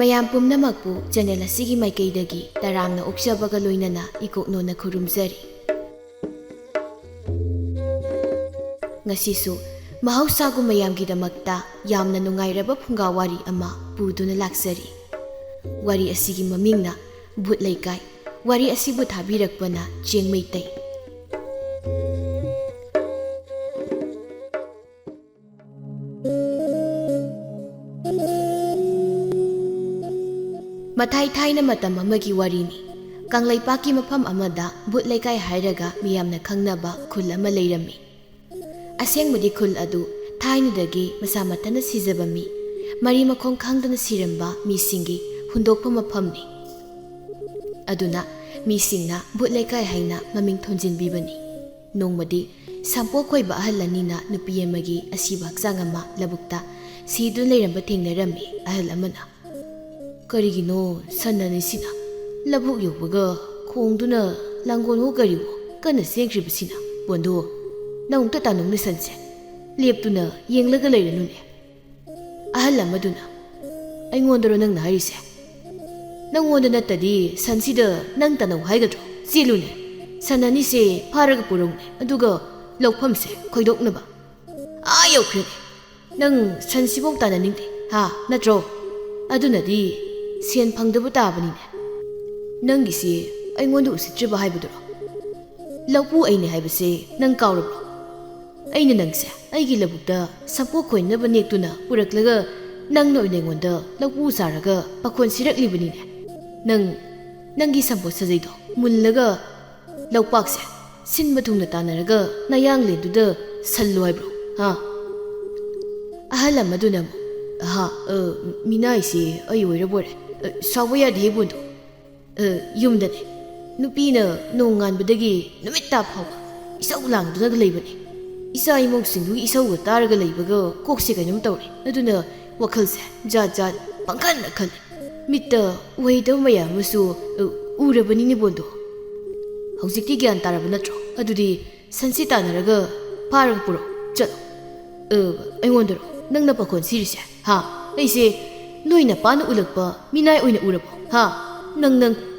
ꯃꯌꯥꯝ ꯄꯨꯝꯅꯃꯛꯄꯨ ꯆꯦꯅꯦꯜ ꯑꯁꯤꯒꯤ ꯃꯥꯏꯀꯩꯗꯒꯤ ꯇꯔꯥꯝꯅ ꯑꯣꯛꯆꯕꯒ ꯂꯣꯏꯅꯅ ꯏꯀꯣꯛꯅꯣꯅ ꯈꯨꯔꯨꯝꯖꯔꯤ꯫ ꯉꯁꯤꯁꯨ ꯃꯍꯧꯁꯥꯒꯨꯝ ꯃꯌꯥꯝꯒꯤꯗꯃꯛꯇ ꯌꯥꯝꯅ ꯅꯨꯡꯉꯥꯏꯔꯕ ꯐꯨꯡꯒꯥꯋꯥꯔꯤ ꯑꯃ ꯄꯨꯗꯨꯅ ꯂꯥꯛꯆꯔꯤ꯫ ꯋꯥꯔꯤ ꯑꯁꯤꯒꯤ ꯃꯃꯤꯡꯅ ꯚꯨꯠ ꯂꯩꯀꯥꯏ꯫ ꯋꯥꯔꯤ ꯑꯁꯤꯕꯨ ꯊꯥꯕꯤꯔꯛꯄꯅ ꯆꯦꯡ ꯃꯩꯇꯩ꯫ ꯃꯊꯥꯏ ꯊꯥꯏꯅ ꯃꯇꯝ ꯑꯃꯒꯤ ꯋꯥꯔꯤꯅꯤ꯫ ꯀꯪꯂꯩꯄꯥꯛꯀꯤ ꯃꯐꯝ ꯑꯃꯗ ꯚꯨꯠ ꯂꯩꯀꯥꯏ ꯍꯥꯏꯔꯒ ꯃꯤꯌꯥꯝꯅ ꯈꯪꯅꯕ ꯈꯨꯜ ꯑꯃ ꯂꯩꯔꯝꯃꯤ꯫ ꯑꯁꯦꯡꯕꯗꯤ ꯈꯨꯜ ꯑꯗꯨ ꯊꯥꯏꯅꯗꯒꯤ ꯃꯁꯥ ꯃꯊꯟꯇ ꯁꯤꯖꯕ ꯃꯤ, ꯃꯔꯤ ꯃꯈꯣꯡ ꯈꯪꯗꯅ ꯁꯤꯔꯝꯕ ꯃꯤꯁꯤꯡꯒꯤ ꯍꯨꯟꯗꯣꯛꯄ ꯃꯐꯝꯅꯤ꯫ ꯑꯗꯨꯅ ꯃꯤꯁꯤꯡꯅ ꯚꯨꯠ ꯂꯩꯀꯥꯏ ꯍꯥꯏꯅ ꯃꯃꯤꯡ ꯊꯣꯟꯖꯤꯟꯕꯤꯕꯅꯤ꯫ ꯅꯣꯡꯃꯗꯤ ꯁꯝꯄꯣꯛ ꯈꯣꯏꯕ ꯑꯍꯜ ꯑꯅꯤꯅ ꯅꯨꯄꯤ ꯑꯃꯒꯤ ꯑꯁꯤꯕ ꯍꯛꯆꯥꯡ ꯑꯃ ꯂꯧꯕꯨꯛꯇ ꯁꯤꯗꯨꯅ ꯂꯩꯔꯝꯕ ꯊꯦꯡꯅꯔꯝꯃꯤ꯫ ꯑꯍꯜ ꯑꯃꯅ, "ꯀꯔꯤꯒꯤꯅꯣ ꯁꯟ ꯑꯅꯤꯁꯤꯅ ꯂꯧꯕꯨꯛ ꯌꯧꯕꯒ ꯈꯣꯡꯗꯨꯅ ꯂꯥꯡꯒꯣꯜꯍꯣ ꯀꯔꯤꯋꯣ ꯀꯟꯅ ꯆꯦꯟꯈ꯭ꯔꯤꯕꯁꯤꯅ? ꯕꯣꯟꯗꯣ, ꯅꯪ ꯇꯥꯅꯧꯅꯦ ꯁꯟꯁꯦ, ꯂꯦꯞꯇꯨꯅ ꯌꯦꯡꯂꯒ ꯂꯩꯔꯅꯨꯅꯦ." ꯑꯍꯜ ꯑꯃꯗꯨꯅ, "ꯑꯩꯉꯣꯟꯗꯔꯣ ꯅꯪꯅ ꯍꯥꯏꯔꯤꯁꯦ? ꯅꯪꯉꯣꯟꯗ ꯅꯠꯇꯗꯤ ꯁꯟꯁꯤꯗ ꯅꯪ ꯇꯥꯅꯧ ꯍꯥꯏꯒꯗ꯭ꯔꯣ? ꯆꯦꯜꯂꯨꯅꯦ, ꯁꯟ ꯑꯅꯤꯁꯦ ꯐꯥꯔꯒ ꯄꯨꯔꯧꯅꯦ, ꯑꯗꯨꯒ ꯂꯧꯐꯝꯁꯦ ꯈꯣꯏꯗꯣꯛꯅꯕ꯫ ꯌꯧꯈ꯭ꯔꯦꯅꯦ, ꯅꯪ ꯁꯟꯁꯤꯐꯧ ꯇꯥꯅꯅꯤꯡꯗꯦ ꯅꯠꯇ꯭ꯔꯣ? ꯑꯗꯨꯅꯗꯤ ꯁꯦꯟ ꯐꯪꯗꯕ ꯇꯥꯕꯅꯤꯅꯦ꯫ ꯅꯪꯒꯤꯁꯤ ꯑꯩꯉꯣꯟꯗ ꯎꯁꯤꯠꯇ꯭ꯔꯤꯕ ꯍꯥꯏꯕꯗꯨꯔꯣ? ꯂꯧꯄꯨ ꯑꯩꯅꯦ ꯍꯥꯏꯕꯁꯦ ꯅꯪ ꯀꯥꯎꯔꯕ꯭ꯔꯣ? ꯑꯩꯅ ꯅꯪꯁꯦ ꯑꯩꯒꯤ ꯂꯧꯕꯨꯛꯇ ꯁꯝꯄꯣꯛ ꯈꯣꯏꯅꯕ ꯅꯦꯛꯇꯨꯅ ꯄꯨꯔꯛꯂꯒ ꯅꯪꯅ ꯑꯣꯏꯅ ꯑꯩꯉꯣꯟꯗ ꯂꯧꯄꯨ ꯁꯥꯔꯒ ꯄꯥꯈꯣꯟ ꯁꯤꯔꯛꯂꯤꯕꯅꯤꯅꯦ꯫ ꯅꯪꯒꯤ ꯁꯝꯄꯣꯠ ꯁꯖꯩꯗꯣ ꯃꯨꯜꯂꯒ ꯂꯧꯄꯥꯛꯁꯦ ꯁꯤꯟꯕ ꯊꯨꯡꯅ ꯇꯥꯟꯅꯔꯒ ꯅꯌꯥꯡꯂꯦꯟꯗꯨꯗ ꯁꯜꯂꯨ ꯍꯥꯏꯕ꯭ꯔꯣ? ꯑꯍꯜ ꯑꯃꯗꯨꯅ ꯑꯃꯨꯛ, "ꯃꯤꯅꯥꯏꯁꯦ ꯑꯩ ꯑꯣꯏꯔꯕꯣꯏꯔꯦ, ꯁꯥꯎꯕ ꯌꯥꯗꯦ ꯕꯣꯟꯗꯣ꯫ ꯌꯨꯝꯗꯅꯦ ꯅꯨꯄꯤꯅ ꯅꯣꯡ ꯉꯥꯟꯕꯗꯒꯤ ꯅꯨꯃꯤꯠ ꯇꯥ ꯐꯥꯎꯕ ꯏꯁꯧ ꯂꯥꯡꯗꯨꯅꯒ ꯂꯩꯕꯅꯤ꯫ ꯏꯆꯥ ꯏꯃꯧꯁꯤꯡꯗꯨꯒꯤ ꯏꯁꯧꯒ ꯇꯥꯔꯒ ꯂꯩꯕꯒ ꯀꯣꯛꯁꯦ ꯀꯩꯅꯣꯝ ꯇꯧꯔꯦ꯫ ꯑꯗꯨꯅ ꯋꯥꯈꯜꯁꯦ ꯖꯥꯠ ꯖꯥꯠ ꯄꯪꯈꯟꯗ ꯈꯜꯂꯦ꯫ ꯃꯤꯠꯇ ꯎꯍꯩꯗꯕ ꯃꯌꯥꯝ ꯑꯃꯁꯨ ꯎꯔꯕꯅꯤꯅꯦ ꯕꯣꯟꯗꯣ꯫ ꯍꯧꯖꯤꯛꯇꯤ ꯒ꯭ꯌꯥꯟ ꯇꯥꯔꯕ ꯅꯠꯇ꯭ꯔꯣ? ꯑꯗꯨꯗꯤ ꯁꯟꯁꯤ ꯇꯥꯟꯅꯔꯒ ꯐꯥꯔꯒ ꯄꯨꯔꯛꯑꯣ, ꯆꯠꯂꯣ." "ꯑꯩꯉꯣꯟꯗꯔꯣ ꯅꯪꯅ ꯄꯥꯈꯣꯟ ꯁꯤꯔꯤꯁꯦ? ꯑꯩꯁꯦ ꯅꯣꯏ ꯅꯄꯥꯅ ꯎꯠꯂꯛꯄ ꯃꯤꯅꯥꯏ ꯑꯣꯏꯅ ꯎꯔꯕꯣ? ꯅꯪ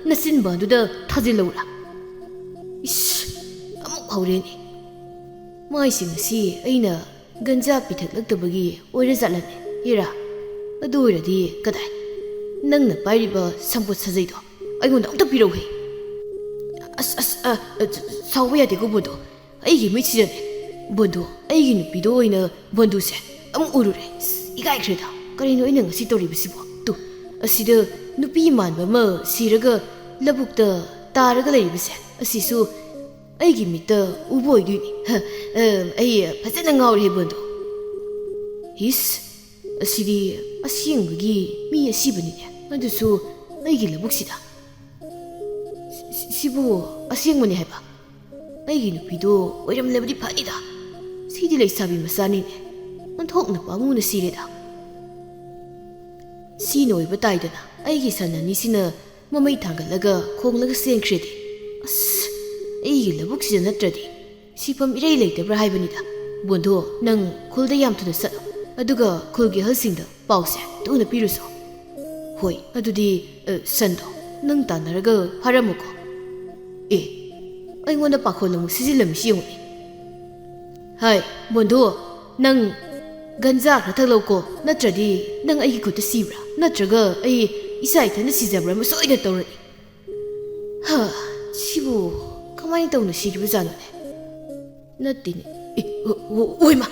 ꯅꯆꯤꯟꯕꯥꯟꯗꯨꯗ ꯊꯥꯖꯤꯜꯂꯧꯔꯥ?" ꯏꯁ, ꯑꯃꯨꯛ ꯍꯧꯔꯦꯅꯦ꯫ ꯃꯥꯏꯁꯤ ꯉꯁꯤ ꯑꯩꯅ ꯒꯟꯖꯥ ꯄꯤꯊꯛꯂꯛꯇꯕꯒꯤ ꯑꯣꯏꯔꯖꯥꯠꯂꯅꯦ? ꯍꯦꯔꯥ, ꯑꯗꯨ ꯑꯣꯏꯔꯗꯤ ꯀꯗꯥꯏ, ꯅꯪꯅ ꯄꯥꯏꯔꯤꯕ ꯁꯝꯄꯣꯠ ꯁꯖꯩꯗꯣ ꯑꯩꯉꯣꯟꯗ ꯑꯝꯇ ꯄꯤꯔꯧꯍꯦ." "ꯁꯥꯎꯕ ꯌꯥꯗꯦꯀꯣ ꯕꯣꯟꯗꯣ, ꯑꯩꯒꯤ ꯃꯤꯠꯁꯤꯗꯅꯦ ꯕꯣꯟꯗꯣ, ꯑꯩꯒꯤ ꯅꯨꯄꯤꯗꯣ ꯑꯣꯏꯅ ꯕꯣꯟꯗꯨꯁꯦ ꯑꯃꯨꯛ ꯎꯔꯨꯔꯦ꯫ ꯏꯀꯥꯏꯈ꯭ꯔꯦꯗ, ꯀꯔꯤꯅꯣ ꯑꯩꯅ ꯉꯁꯤ ꯇꯧꯔꯤꯕꯁꯤꯕꯣ? ꯑꯁꯤꯗ ꯅꯨꯄꯤ ꯃꯥꯟꯕ ꯑꯃ ꯁꯤꯔꯒ ꯂꯧꯕꯨꯛꯇ ꯇꯥꯔꯒ ꯂꯩꯔꯤꯕꯁꯦ, ꯑꯁꯤꯁꯨ ꯑꯩꯒꯤ ꯃꯤꯠꯇ ꯎꯕ ꯑꯣꯏꯗꯣꯏꯅꯤ꯫ ꯑꯩ ꯐꯖꯅ ꯉꯥꯎꯔꯦ ꯕꯣꯟꯗꯣ꯫ ꯏꯁ, ꯑꯁꯤꯗꯤ ꯑꯁꯦꯡꯕꯒꯤ ꯃꯤ ꯑꯁꯤꯕꯅꯤꯅꯦ, ꯑꯗꯨꯁꯨ ꯑꯩꯒꯤ ꯂꯧꯕꯨꯛꯁꯤꯗ꯫ ꯁꯤꯕꯨ ꯑꯁꯦꯡꯕꯅꯤ ꯍꯥꯏꯕ? ꯑꯩꯒꯤ ꯅꯨꯄꯤꯗꯣ ꯑꯣꯏꯔꯝꯂꯕꯗꯤ ꯐꯅꯤꯗ, ꯁꯤꯗꯤ ꯂꯩꯁꯥꯕꯤ ꯃꯆꯥꯅꯤꯅꯦ, ꯑꯣꯟꯊꯣꯛꯅ ꯄꯥꯝꯃꯨꯅ ꯁꯤꯔꯦꯗ꯫ ꯁꯤꯅ ꯑꯣꯏꯕ ꯇꯥꯏꯗꯅ ꯑꯩꯒꯤ ꯁꯟ ꯑꯅꯤꯁꯤꯅ ꯃꯃꯩ ꯊꯥꯡꯒꯠꯂꯒ ꯈꯣꯡꯂꯒ ꯆꯦꯟꯈ꯭ꯔꯦꯗꯤ꯫ ꯑꯩꯒꯤ ꯂꯧꯕꯨꯛꯁꯤꯗ ꯅꯠꯇ꯭ꯔꯗꯤ ꯁꯤꯐꯝ ꯏꯔꯩ ꯂꯩꯇꯕ꯭ꯔꯥ ꯍꯥꯏꯕꯅꯤꯗ꯫ ꯕꯣꯟꯗꯣ, ꯅꯪ ꯈꯨꯜꯗ ꯌꯥꯝ ꯊꯨꯅ ꯆꯠꯂꯣ, ꯑꯗꯨꯒ ꯈꯨꯜꯒꯤ ꯑꯍꯜꯁꯤꯡꯗ ꯄꯥꯎꯁꯦ ꯊꯨꯅ ꯄꯤꯔꯨꯁꯣ꯫ ꯍꯣꯏ, ꯑꯗꯨꯗꯤ ꯁꯟꯗꯣ ꯅꯪ ꯇꯥꯟꯅꯔꯒ ꯐꯥꯔꯝꯃꯨꯀꯣ꯫ ꯑꯩꯉꯣꯟꯗ ꯄꯥꯈꯣꯜ ꯑꯃꯨꯛ ꯁꯤꯖꯤꯜꯂꯝꯃꯤꯁꯤ ꯌꯦꯡꯉꯨꯅꯦ꯫ ꯕꯣꯟꯗꯣ, ꯅꯪ ꯒꯟꯖꯥ ꯈꯔ ꯊꯛꯂꯧꯀꯣ, ꯅꯠꯇ꯭ꯔꯗꯤ ꯅꯪ ꯑꯩꯒꯤ ꯈꯨꯠꯇ ꯁꯤꯕ꯭ꯔꯥ ꯅꯠꯇ꯭ꯔꯒ ꯑꯩ ꯏꯆꯥ ꯏꯊꯟꯗ ꯁꯤꯖꯕ꯭ꯔꯥ ꯑꯃ ꯁꯣꯏꯗꯅ ꯇꯧꯔꯅꯤ꯫ ꯁꯤꯕꯨ ꯀꯃꯥꯏꯅ ꯇꯧꯅ ꯁꯤꯔꯤꯕꯖꯥꯠꯅꯣꯅꯦ? ꯅꯠꯇꯦꯅꯦ, ꯑꯣꯏꯃꯥ,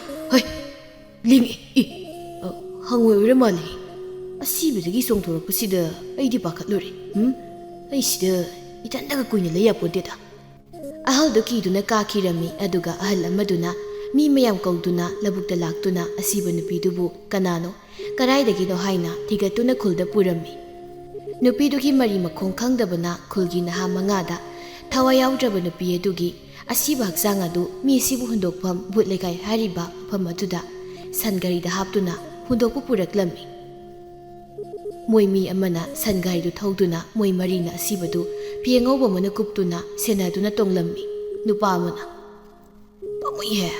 ꯂꯦꯡꯉꯦ, ꯍꯪꯉꯣꯏ ꯑꯣꯏꯔ ꯃꯥꯜꯂꯦ꯫ ꯑꯁꯤꯕꯗꯒꯤ ꯆꯣꯡꯊꯣꯔꯛꯄꯁꯤꯗ ꯑꯩꯗꯤ ꯄꯥꯈꯠꯂꯨꯔꯦ꯫ ꯑꯩ ꯁꯤꯗ ꯏꯊꯟꯗꯒ ꯀꯨꯏꯅ ꯂꯩ ꯌꯥꯄꯣꯟꯇꯦꯗ꯫ ꯑꯍꯜꯗꯨ ꯀꯤꯗꯨꯅ ꯀꯥꯈꯤꯔꯝꯃꯤ꯫ ꯑꯗꯨꯒ ꯑꯍꯜ ꯑꯃꯗꯨꯅ ꯃꯤ ꯃꯌꯥꯝ ꯀꯧꯗꯨꯅ ꯂꯧꯕꯨꯛꯇ ꯂꯥꯛꯇꯨꯅ ꯑꯁꯤꯕ ꯅꯨꯄꯤꯗꯨꯕꯨ ꯀꯅꯥꯅꯣ ꯀꯗꯥꯏꯗꯒꯤꯅꯣ ꯍꯥꯏꯅ ꯊꯤꯒꯠꯇꯨꯅ ꯈꯨꯜꯗ ꯄꯨꯔꯝꯃꯤ꯫ ꯅꯨꯄꯤꯗꯨꯒꯤ ꯃꯔꯤ ꯃꯈꯣꯡ ꯈꯪꯗꯕꯅ ꯈꯨꯜꯒꯤ ꯅꯍꯥ ꯃꯉꯥꯗ ꯊꯋꯥꯏ ꯌꯥꯎꯗ꯭ꯔꯕ ꯅꯨꯄꯤ ꯑꯗꯨꯒꯤ ꯑꯁꯤꯕ ꯍꯛꯆꯥꯡ ꯑꯗꯨ ꯃꯤ ꯑꯁꯤꯕꯨ ꯍꯨꯟꯗꯣꯛꯐꯝ ꯚꯨꯠ ꯂꯩꯀꯥꯏ ꯍꯥꯏꯔꯤꯕ ꯃꯐꯝ ꯑꯗꯨꯗ ꯁꯟ ꯒꯥꯔꯤꯗ ꯍꯥꯞꯇꯨꯅ ꯍꯨꯟꯗꯣꯛꯄ ꯄꯨꯔꯛꯂꯝꯃꯤ꯫ ꯃꯣꯏ ꯃꯤ ꯑꯃꯅ ꯁꯟ ꯒꯥꯔꯤꯗꯨ ꯊꯧꯗꯨꯅ ꯃꯣꯏ ꯃꯔꯤꯅ ꯑꯁꯤꯕꯗꯨ ꯐꯤ ꯑꯉꯧꯕ ꯑꯃꯅ ꯀꯨꯞꯇꯨꯅ ꯁꯦꯟꯅꯗꯨꯅ ꯇꯣꯡꯂꯝꯃꯤ꯫ ꯅꯨꯄꯥ ꯑꯃꯅ, "ꯄꯥꯝꯃꯨꯏꯍꯦ,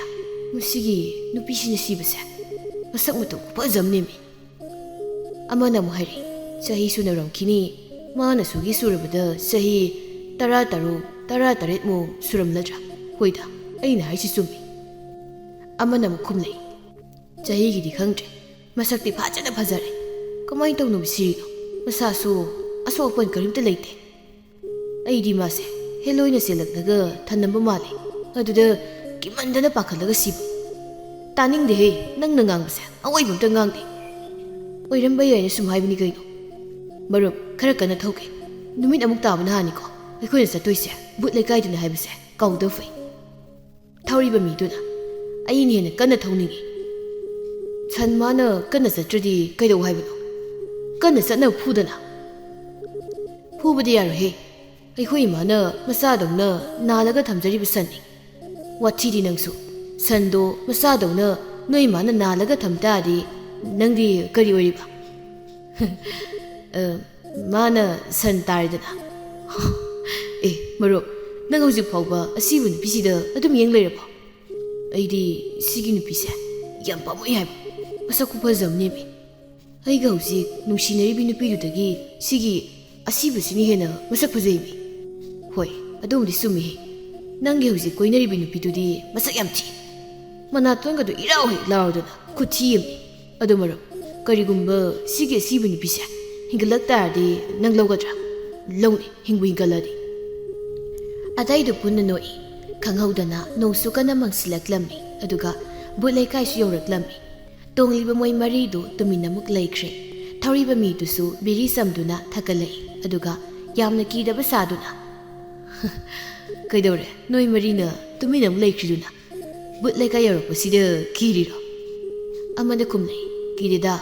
ꯃꯁꯤꯒꯤ ꯅꯨꯄꯤꯁꯤꯅ ꯁꯤꯕꯁꯦ, ꯃꯁꯛ ꯃꯇꯧ ꯈꯨꯐꯖꯝꯅꯦꯃꯤ." ꯑꯃꯅ ꯑꯃꯨꯛ ꯍꯥꯏꯔꯛꯏ, ꯆꯍꯤ ꯁꯨꯅꯔꯝꯈꯤꯅꯤ ꯃꯥꯅ ꯁꯨꯒꯤ ꯁꯨꯔꯕꯗ ꯆꯍꯤ 17-18ꯃꯨꯛ ꯁꯨꯔꯝꯂꯗ꯭ꯔꯥ ꯍꯣꯏꯗ ꯑꯩꯅ ꯍꯥꯏꯁꯤ ꯆꯨꯝꯃꯤ ꯑꯃꯅ ꯑꯃꯨꯛ ꯈꯨꯝꯂꯩ ꯆꯍꯤꯒꯤꯗꯤ ꯈꯪꯗ꯭ꯔꯦ ꯃꯁꯛꯇꯤ ꯐꯖꯅ ꯐꯖꯔꯦ ꯀꯃꯥꯏꯅ ꯇꯧꯅꯕ ꯁꯤꯔꯤꯅꯣ ꯃꯁꯥꯁꯨ ꯑꯁꯣꯛ ꯑꯄꯟ ꯀꯔꯤꯝꯇ ꯂꯩꯇꯦ ꯑꯩꯗꯤ ꯃꯥꯁꯦ ꯍꯦꯂꯣꯏꯅ ꯆꯦꯜꯂꯛꯂꯒ ꯊꯅꯝꯕ ꯃꯥꯜꯂꯤ ꯑꯗꯨꯗ ꯀꯤꯃꯟꯗꯅ ꯄꯥꯈꯠꯂꯒ ꯁꯤꯕ ꯇꯥꯅꯤꯡꯗꯦꯍꯦ ꯅꯪꯅ ꯉꯥꯡꯕꯁꯦ ꯑꯋꯣꯏꯕ ꯑꯝꯇ ꯉꯥꯡꯗꯦ ꯑꯣꯏꯔꯝꯕ ꯌꯥꯏꯅ ꯁꯨꯝ ꯍꯥꯏꯕꯅꯤ ꯀꯩꯅꯣ ꯃꯔꯨꯞ ꯈꯔ ꯀꯟꯅ ꯊꯧꯒꯦ ꯅꯨꯃꯤꯠ ꯑꯃꯨꯛ ꯇꯥꯕ ꯅꯍꯥꯟꯅꯤꯀꯣ ꯑꯩꯈꯣꯏꯅ ꯆꯠꯇꯣꯏꯁꯦ ꯕꯨꯠ ꯂꯩꯀꯥꯏꯗꯨꯅ ꯍꯥꯏꯕꯁꯦ ꯀꯥꯎꯗꯕ ꯐꯩ ꯊꯧꯔꯤꯕ ꯃꯤꯗꯨꯅ ꯑꯩꯅ ꯍꯦꯟꯅ ꯀꯟꯅ ꯊꯧꯅꯤꯡꯉꯤ ꯁꯟ ꯃꯥꯅ ꯀꯟꯅ ꯆꯠꯇ꯭ꯔꯗꯤ ꯀꯩꯗꯧ ꯍꯥꯏꯕꯅꯣ ꯀꯟꯅ ꯆꯠꯅꯕ ꯐꯨꯗꯅ ꯐꯨꯕꯗꯤ ꯌꯥꯔꯣꯏꯍꯦ ꯑꯩꯈꯣꯏ ꯏꯃꯥꯅ ꯃꯆꯥꯗꯧꯅ ꯅꯥꯜꯂꯒ ꯊꯝꯖꯔꯤꯕ ꯁꯟꯅꯤ ꯋꯥꯊꯤꯗꯤ ꯅꯪꯁꯨ ꯁꯟꯗꯣ ꯃꯆꯥꯗꯧꯅ ꯅꯣꯏ ꯏꯃꯥꯅ ꯅꯥꯜꯂꯒ ꯊꯝ ꯇꯥꯔꯗꯤ ꯅꯪꯗꯤ ꯀꯔꯤ ꯑꯣꯏꯔꯤꯕ ꯃꯥꯅ ꯁꯟ ꯇꯥꯔꯦꯗꯅ ꯑꯦ ꯃꯔꯨꯞ ꯅꯪ ꯍꯧꯖꯤꯛ ꯐꯥꯎꯕ ꯑꯁꯤꯕ ꯅꯨꯄꯤꯁꯤꯗ ꯑꯗꯨꯝ ꯌꯦꯡ ꯂꯩꯔꯕꯣ ꯑꯩꯗꯤ ꯁꯤꯒꯤ ꯅꯨꯄꯤꯁꯦ ꯌꯥꯝ ꯄꯥꯝꯃꯨꯏ ꯍꯥꯏꯕ ꯃꯁꯛ ꯈꯨꯐꯖꯕꯅꯦꯃꯤ ꯑꯩꯒ ꯍꯧꯖꯤꯛ ꯅꯨꯡꯁꯤꯅꯔꯤꯕꯤ ꯅꯨꯄꯤꯗꯨꯗꯒꯤ ꯁꯤꯒꯤ ꯑꯁꯤꯕꯁꯤꯅ ꯍꯦꯟꯅ ꯃꯁꯛ ꯐꯖꯩꯃꯤ ꯍꯣꯏ ꯑꯗꯨꯕꯨꯗꯤ ꯆꯨꯝꯃꯤꯍꯦ ꯅꯪꯒꯤ ꯍꯧꯖꯤꯛ ꯀꯣꯏꯅꯔꯤꯕꯤ ꯅꯨꯄꯤꯗꯨꯗꯤ ꯃꯁꯛ ꯌꯥꯝ ꯊꯤ ꯃꯅꯥꯇꯣꯟꯒꯗꯣ ꯏꯔꯥꯎ ꯍꯦꯛ ꯂꯥꯎꯔꯗꯅ ꯈꯨꯊꯤ ꯑꯃꯅꯤ ꯑꯗꯨ ꯃꯔꯨꯞ ꯀꯔꯤꯒꯨꯝꯕ ꯁꯤꯒꯤ ꯑꯁꯤꯕ ꯅꯨꯄꯤꯁꯦ ꯍꯤꯡꯒꯠꯂꯛ ꯇꯥꯔꯗꯤ ꯅꯪ ꯂꯧꯒꯗ꯭ꯔꯥ ꯂꯧꯅꯤ ꯍꯤꯡꯕꯨ ꯍꯤꯡꯒꯠꯂꯗꯤ ꯑꯇꯩꯗꯨ ꯄꯨꯟꯅ ꯅꯣꯛꯏ ꯈꯪꯍꯧꯗꯅ ꯅꯣꯡꯁꯨ ꯀꯟꯅ ꯃꯪꯁꯤꯜꯂꯛꯂꯝꯃꯤ ꯑꯗꯨꯒ ꯕꯨꯠ ꯂꯩꯀꯥꯏꯁꯨ ꯌꯧꯔꯛꯂꯝꯃꯤ ꯇꯣꯡꯂꯤꯕ ꯃꯣꯏ ꯃꯔꯤꯗꯨ ꯇꯨꯃꯤꯟꯅ ꯑꯃꯨꯛ ꯂꯩꯈ꯭ꯔꯦ ꯊꯧꯔꯤꯕ ꯃꯤꯗꯨꯁꯨ ꯕꯤꯔꯤ ꯆꯝꯗꯨꯅ ꯊꯛꯀꯠꯂꯛꯏ ꯑꯗꯨꯒ ꯌꯥꯝꯅ ꯀꯤꯗꯕ ꯁꯥꯗꯨꯅ ꯀꯩꯗꯧꯔꯦ ꯅꯣꯏ ꯃꯔꯤꯅ ꯇꯨꯃꯤꯟꯅ ꯑꯃꯨꯛ ꯂꯩꯈ꯭ꯔꯤꯗꯨꯅ ꯕꯨꯠ ꯂꯩꯀꯥꯏ ꯌꯧꯔꯛꯄꯁꯤꯗ ꯀꯤꯔꯤꯔꯣ ꯑꯃꯅ ꯈꯨꯝꯅꯩ ꯀꯤꯗꯦꯗ